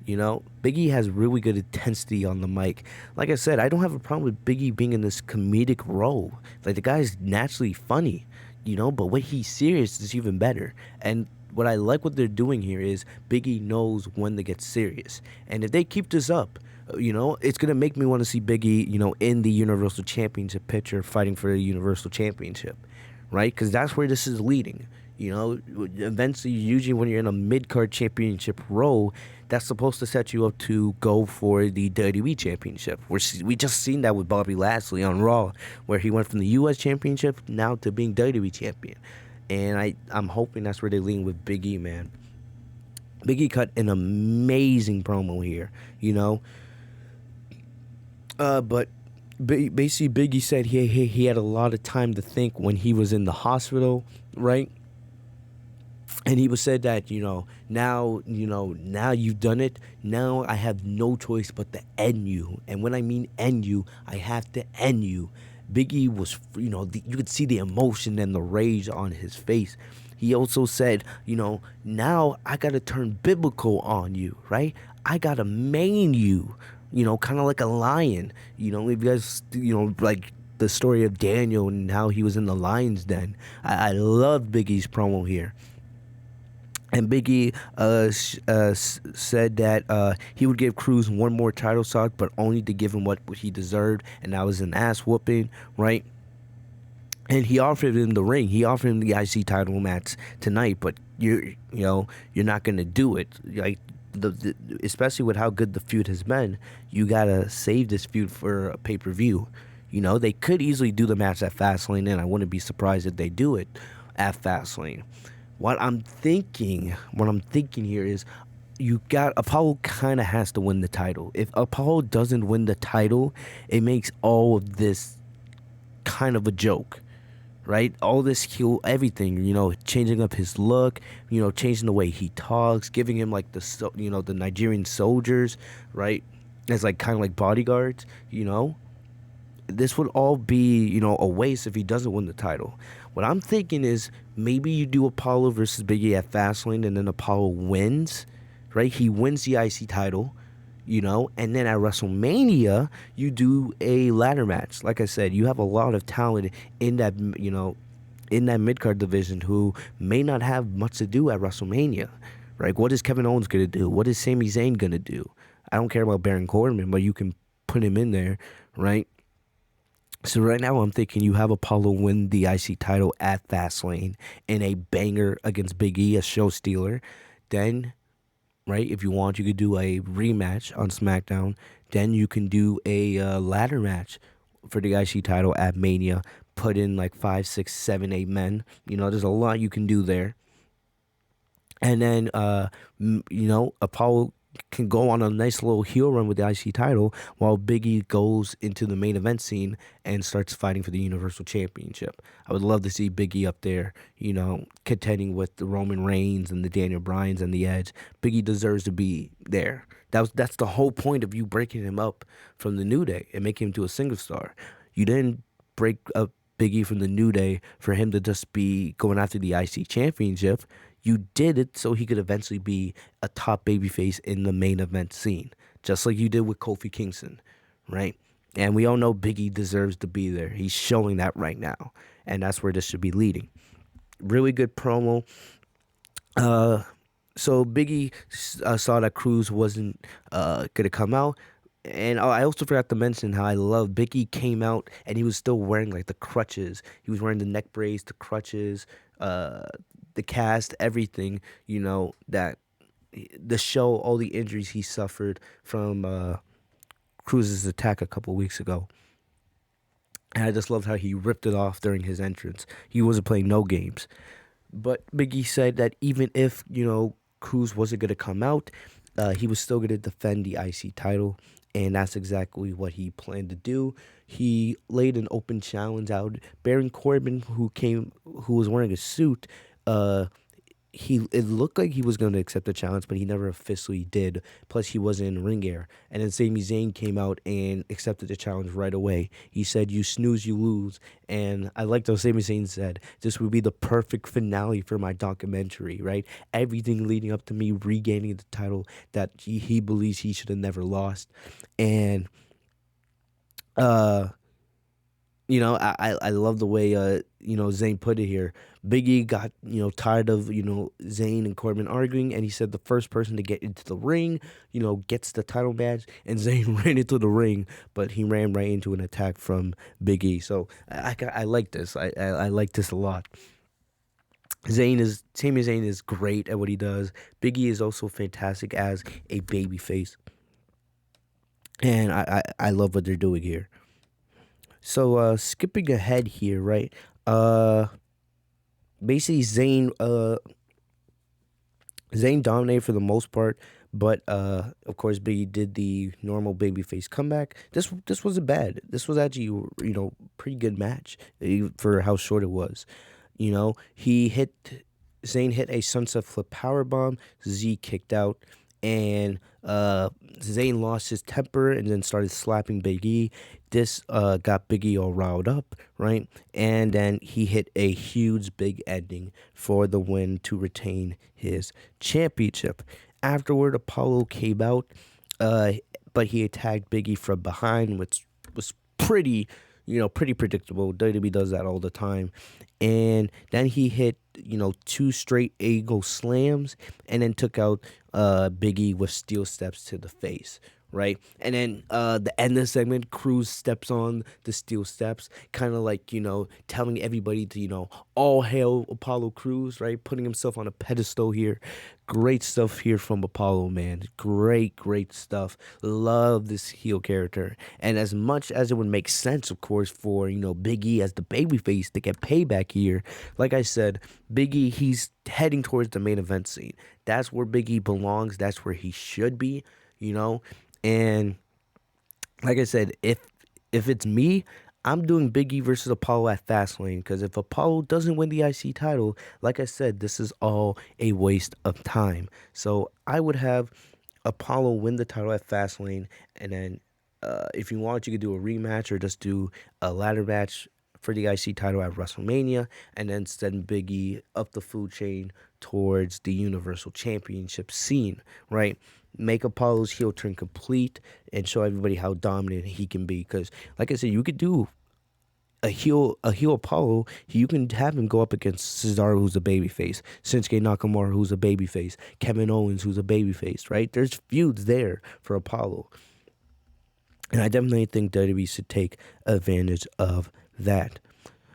Speaker 1: Biggie has really good intensity on the mic. Like I said, I don't have a problem with Biggie being in this comedic role. Like, the guy's naturally funny, but when he's serious, it's even better. And what I like what they're doing here is Biggie knows when to get serious. And if they keep this up, it's going to make me want to see Biggie, in the Universal Championship picture fighting for the Universal Championship, right? Because that's where this is leading. Eventually, usually when you're in a mid-card championship role, that's supposed to set you up to go for the WWE Championship. We just seen that with Bobby Lashley on Raw, where he went from the U.S. Championship now to being WWE Champion. And I'm hoping that's where they lean with Big E, man. Big E cut an amazing promo here, But basically, Biggie said he had a lot of time to think when he was in the hospital, right? And he was said that now you've done it. Now I have no choice but to end you. And when I mean end you, I have to end you. Biggie was, you could see the emotion and the rage on his face. He also said, now I gotta turn biblical on you, right? I gotta maim you, kind of like a lion. If you guys, like the story of Daniel and how he was in the lion's den. I love Biggie's promo here. And Biggie said that he would give Cruz one more title shot, but only to give him what he deserved, and that was an ass whooping, right? And he offered him the ring. He offered him the IC title match tonight, but you're not gonna do it. Like especially with how good the feud has been, you gotta save this feud for a pay-per-view. They could easily do the match at Fastlane, and I wouldn't be surprised if they do it at Fastlane. What I'm thinking here is you got Apollo kind of has to win the title. If Apollo doesn't win the title, it makes all of this kind of a joke, right? All this everything, changing up his look, changing the way he talks, giving him like the Nigerian soldiers, right? As like kind of like bodyguards, this would all be, a waste if he doesn't win the title. What I'm thinking is maybe you do Apollo versus Biggie at Fastlane, and then Apollo wins, right? He wins the IC title, and then at WrestleMania you do a ladder match. Like I said, you have a lot of talent in that, in that mid card division who may not have much to do at WrestleMania, right? What is Kevin Owens gonna do? What is Sami Zayn gonna do? I don't care about Baron Corbin, but you can put him in there, right? So right now I'm thinking you have Apollo win the IC title at Fastlane in a banger against Big E, a show stealer. Then, right, if you want, you could do a rematch on SmackDown. Then you can do a ladder match for the IC title at Mania. Put in like 5, 6, 7, 8 men. There's a lot you can do there. And then, Apollo can go on a nice little heel run with the IC title while Biggie goes into the main event scene and starts fighting for the Universal Championship. I would love to see Biggie up there, contending with the Roman Reigns and the Daniel Bryans and the Edge. Biggie deserves to be there. That's the whole point of you breaking him up from the New Day and making him to a single star. You didn't break up Biggie from the New Day for him to just be going after the IC Championship. You did it so he could eventually be a top babyface in the main event scene, just like you did with Kofi Kingston, right? And we all know Biggie deserves to be there. He's showing that right now, and that's where this should be leading. Really good promo. So Biggie saw that Cruz wasn't gonna come out. And I also forgot to mention how I love Biggie came out and he was still wearing like the crutches. He was wearing the neck brace, the crutches, the cast, everything, that the show, all the injuries he suffered from Cruz's attack a couple weeks ago. And I just loved how he ripped it off during his entrance. He wasn't playing no games. But Biggie said that even if, Cruz wasn't going to come out, he was still going to defend the IC title. And that's exactly what he planned to do. He laid an open challenge out. Baron Corbin, who was wearing a suit, it looked like he was going to accept the challenge, but he never officially did. Plus, he wasn't in ring gear. And then Sami Zayn came out and accepted the challenge right away. He said, "You snooze, you lose." And I liked how Sami Zayn said, "This would be the perfect finale for my documentary," right? Everything leading up to me regaining the title that he believes he should have never lost. And, I love the way Zayn put it here. Biggie got tired of Zayn and Corbin arguing, and he said the first person to get into the ring gets the title match. And Zayn ran into the ring, but he ran right into an attack from Biggie. So I like this. I like this a lot. Sami Zayn is great at what he does. Biggie is also fantastic as a babyface, and I love what they're doing here. So skipping ahead here, right? Basically Zayn dominated for the most part, But of course, Biggie did the normal babyface comeback. This wasn't bad. This was actually pretty good match for how short it was. He hit Zayn hit a sunset flip power bomb. Z kicked out, and Zayn lost his temper and then started slapping Big E. This got Big E all riled up, right? And then he hit a huge big ending for the win to retain his championship. Afterward, Apollo came out, but he attacked Big E from behind, which was pretty predictable. WWE does that all the time. And then he hit, two straight angle slams and then took out Big E with steel steps to the face, right? And then the end of the segment, Cruz steps on the steel steps, kind of like, telling everybody to, all hail Apollo Crews, right? Putting himself on a pedestal here. Great stuff here from Apollo, man. Great stuff. Love this heel character. And as much as it would make sense, of course, for, Big E as the babyface to get payback here, like I said, Big E, he's heading towards the main event scene. That's where Big E belongs. That's where he should be, And like I said, if it's me, I'm doing Big E versus Apollo at Fastlane, because if Apollo doesn't win the IC title, like I said, this is all a waste of time. So I would have Apollo win the title at Fastlane, and then if you want, you could do a rematch or just do a ladder match for the IC title at WrestleMania, and then send Big E up the food chain towards the Universal Championship scene, right? Make Apollo's heel turn complete and show everybody how dominant he can be. Because, like I said, you could do a heel Apollo. You can have him go up against Cesaro, who's a babyface, Shinsuke Nakamura, who's a babyface, Kevin Owens, who's a babyface, right? There's feuds there for Apollo. And I definitely think WWE should take advantage of that.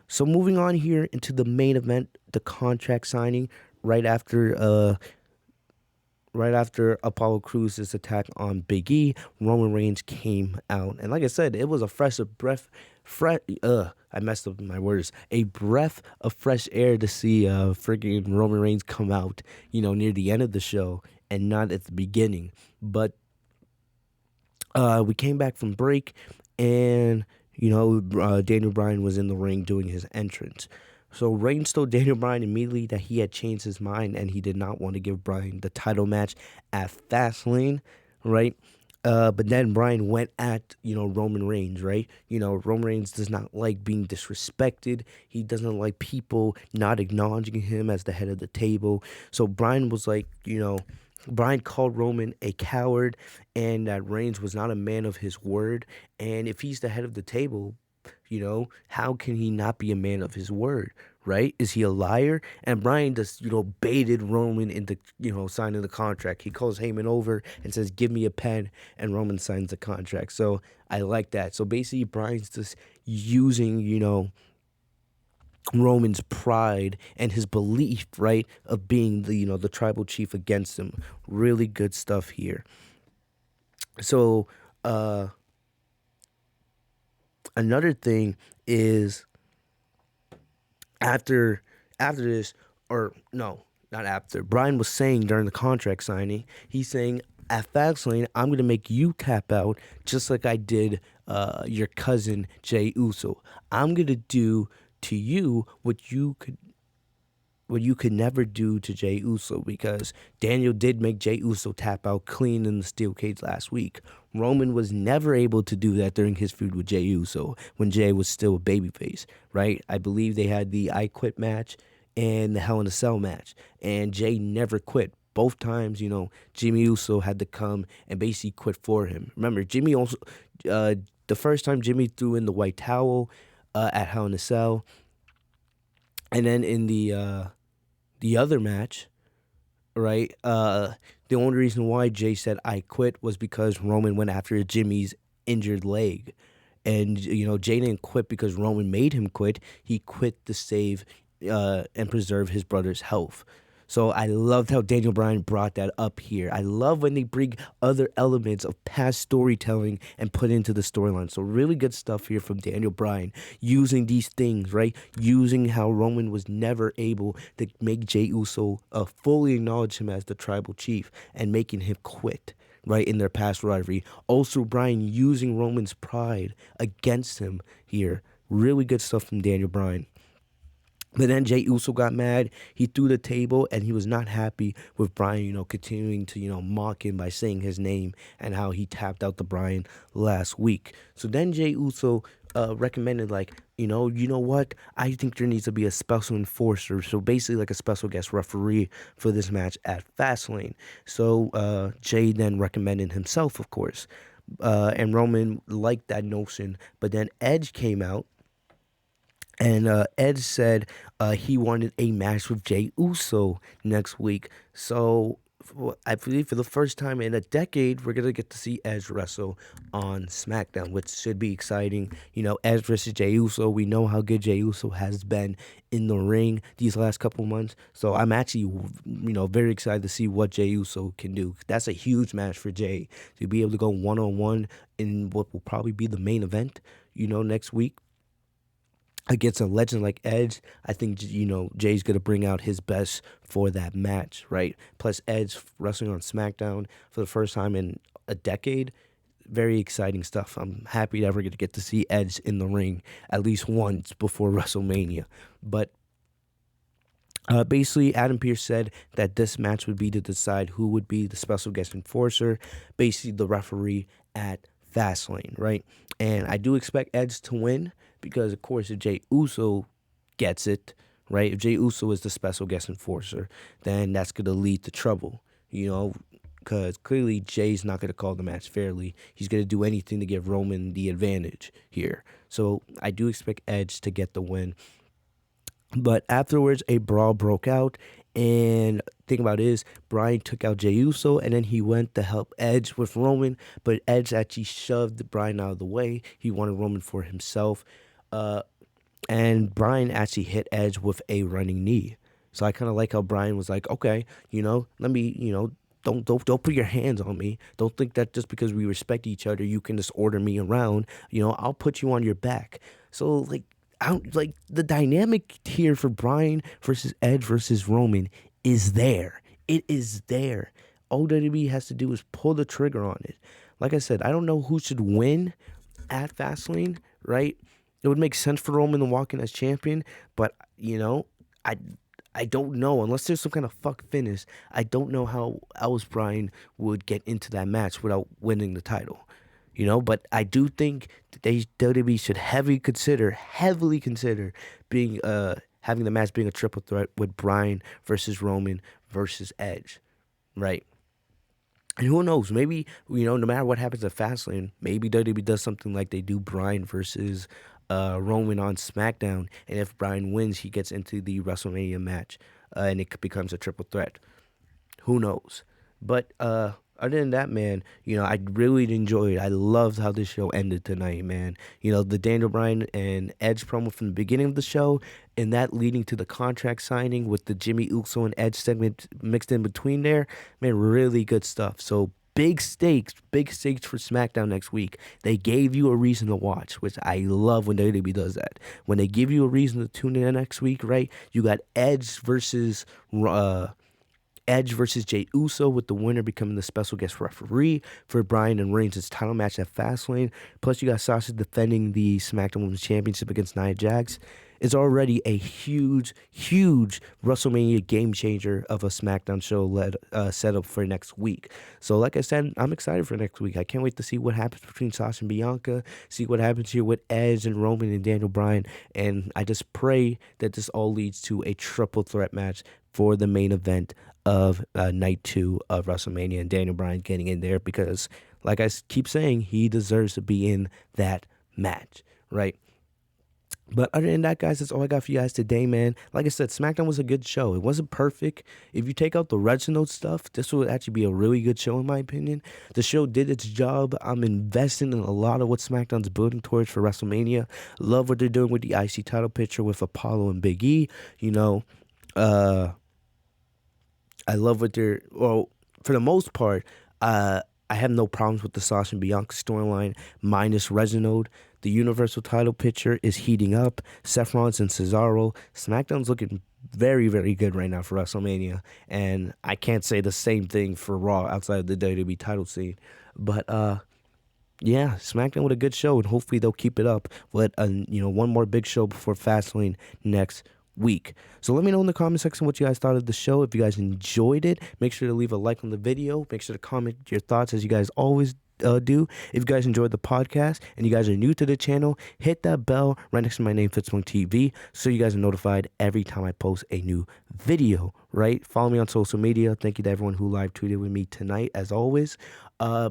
Speaker 1: So moving on here into the main event, the contract signing right after Apollo Crews' attack on Big E, Roman Reigns came out. And like I said, it was I messed up my words. A breath of fresh air to see freaking Roman Reigns come out, near the end of the show and not at the beginning. But we came back from break, and Daniel Bryan was in the ring doing his entrance. So Reigns told Daniel Bryan immediately that he had changed his mind and he did not want to give Bryan the title match at Fastlane, right? But then Bryan went at, Roman Reigns, right? Roman Reigns does not like being disrespected. He doesn't like people not acknowledging him as the head of the table. So Bryan was like, Bryan called Roman a coward and that Reigns was not a man of his word. And if he's the head of the table, how can he not be a man of his word, right? Is he a liar? And Bryan just, baited Roman into, signing the contract. He calls Heyman over and says, give me a pen, and Roman signs the contract. So I like that. So basically, Bryan's just using, Roman's pride and his belief, right, of being the tribal chief against him. Really good stuff here. So, another thing is after this, or no, not after, Bryan was saying during the contract signing, he's saying, at Fastlane, I'm going to make you tap out just like I did your cousin Jey Uso. I'm going to do to you what you could never do to Jey Uso, because Daniel did make Jey Uso tap out clean in the steel cage last week. Roman was never able to do that during his feud with Jey Uso when Jey was still a babyface, right? I believe they had the I Quit match and the Hell in a Cell match, and Jey never quit. Both times, Jimmy Uso had to come and basically quit for him. Remember, Jimmy also, the first time Jimmy threw in the white towel at Hell in a Cell, and then in the other match, right? The only reason why Jey said I quit was because Roman went after Jimmy's injured leg. And, Jey didn't quit because Roman made him quit. He quit to save and preserve his brother's health. So I loved how Daniel Bryan brought that up here. I love when they bring other elements of past storytelling and put into the storyline. So really good stuff here from Daniel Bryan, using these things, right? Using how Roman was never able to make Jey Uso fully acknowledge him as the tribal chief and making him quit, right, in their past rivalry. Also, Bryan using Roman's pride against him here. Really good stuff from Daniel Bryan. But then Jey Uso got mad. He threw the table, and he was not happy with Bryan, continuing to, mock him by saying his name and how he tapped out to Bryan last week. So then Jey Uso recommended, like, you know what? I think there needs to be a special enforcer. So basically like a special guest referee for this match at Fastlane. So Jey then recommended himself, of course. And Roman liked that notion. But then Edge came out. And Ed said he wanted a match with Jey Uso next week. So I believe for the first time in a decade, we're going to get to see Edge wrestle on SmackDown, which should be exciting. Edge versus Jey Uso. We know how good Jey Uso has been in the ring these last couple months. So I'm actually, very excited to see what Jey Uso can do. That's a huge match for Jey to be able to go one-on-one in what will probably be the main event, next week, against a legend like Edge. I think, Jay's going to bring out his best for that match, right? Plus, Edge wrestling on SmackDown for the first time in a decade. Very exciting stuff. I'm happy that we're going to get to see Edge in the ring at least once before WrestleMania. But basically, Adam Pearce said that this match would be to decide who would be the special guest enforcer, basically the referee at Fastlane, right? And I do expect Edge to win because, of course, if Jey Uso gets it, right, if Jey Uso is the special guest enforcer, then that's going to lead to trouble, because clearly Jay's not going to call the match fairly. He's going to do anything to give Roman the advantage here. So I do expect Edge to get the win. But afterwards, a brawl broke out, and thing about it is, Bryan took out Jey Uso, and then he went to help Edge with Roman, but Edge actually shoved Bryan out of the way. He wanted Roman for himself, and Bryan actually hit Edge with a running knee. So I kind of like how Bryan was like, okay, let me, don't put your hands on me. Don't think that just because we respect each other, you can just order me around. I'll put you on your back. So the dynamic here for Bryan versus Edge versus Roman is there. It is there. All WWE has to do is pull the trigger on it. Like I said, I don't know who should win at Fastlane, right? It would make sense for Roman to walk in as champion, but I don't know, unless there's some kind of fuck finish. I don't know how else Bryan would get into that match without winning the title. But I do think WWE should heavily consider being having the match being a triple threat with Bryan versus Roman versus Edge, right? And who knows? Maybe, no matter what happens at Fastlane, maybe WWE does something like they do Bryan versus Roman on SmackDown, and if Bryan wins, he gets into the WrestleMania match, and it becomes a triple threat. Who knows? But other than that, man, I really enjoyed it. I loved how this show ended tonight, man. The Daniel Bryan and Edge promo from the beginning of the show, and that leading to the contract signing with the Jimmy Uso and Edge segment mixed in between there, man, really good stuff. So big stakes for SmackDown next week. They gave you a reason to watch, which I love when WWE does that. When they give you a reason to tune in next week, right? You got Edge versus Jey Uso, with the winner becoming the special guest referee for Bryan and Reigns' title match at Fastlane. Plus, you got Sasha defending the SmackDown Women's Championship against Nia Jax. It's already a huge WrestleMania game changer of a SmackDown show set up for next week. So, like I said, I'm excited for next week. I can't wait to see what happens between Sasha and Bianca, see what happens here with Edge and Roman and Daniel Bryan, and I just pray that this all leads to a triple threat match for the main event of night 2 of WrestleMania, and Daniel Bryan getting in there because, like I keep saying, he deserves to be in that match, right? But other than that, guys, that's all I got for you guys today, man. Like I said, SmackDown was a good show. It wasn't perfect. If you take out the Reginald stuff, this would actually be a really good show, in my opinion. The show did its job. I'm investing in a lot of what SmackDown's building towards for WrestleMania. Love what they're doing with the IC title picture with Apollo and Big E. I love what they're, well, for the most part, I have no problems with the Sasha and Bianca storyline, minus Reginald. The Universal title picture is heating up. Seth Rollins and Cesaro. SmackDown's looking very, very good right now for WrestleMania. And I can't say the same thing for Raw outside of the WWE title scene. But yeah, SmackDown with a good show, and hopefully they'll keep it up with one more big show before Fastlane next week. So let me know in the comment section what you guys thought of the show. If you guys enjoyed it, make sure to leave a like on the video. Make sure to comment your thoughts as you guys always do. If you guys enjoyed the podcast and you guys are new to the channel, hit that bell right next to my name, Fitzmonk TV, so you guys are notified every time I post a new video, right? Follow me on social media. Thank you to everyone who live tweeted with me tonight, as always.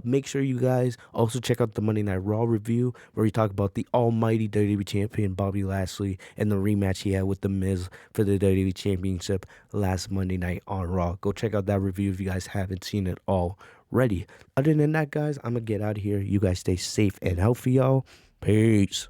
Speaker 1: Make sure you guys also check out the Monday Night Raw review, where we talk about the almighty WWE Champion Bobby Lashley and the rematch he had with The Miz for the WWE Championship last Monday night on Raw. Go check out that review if you guys haven't seen it already. Other than that, guys, I'm going to get out of here. You guys stay safe and healthy, y'all. Peace.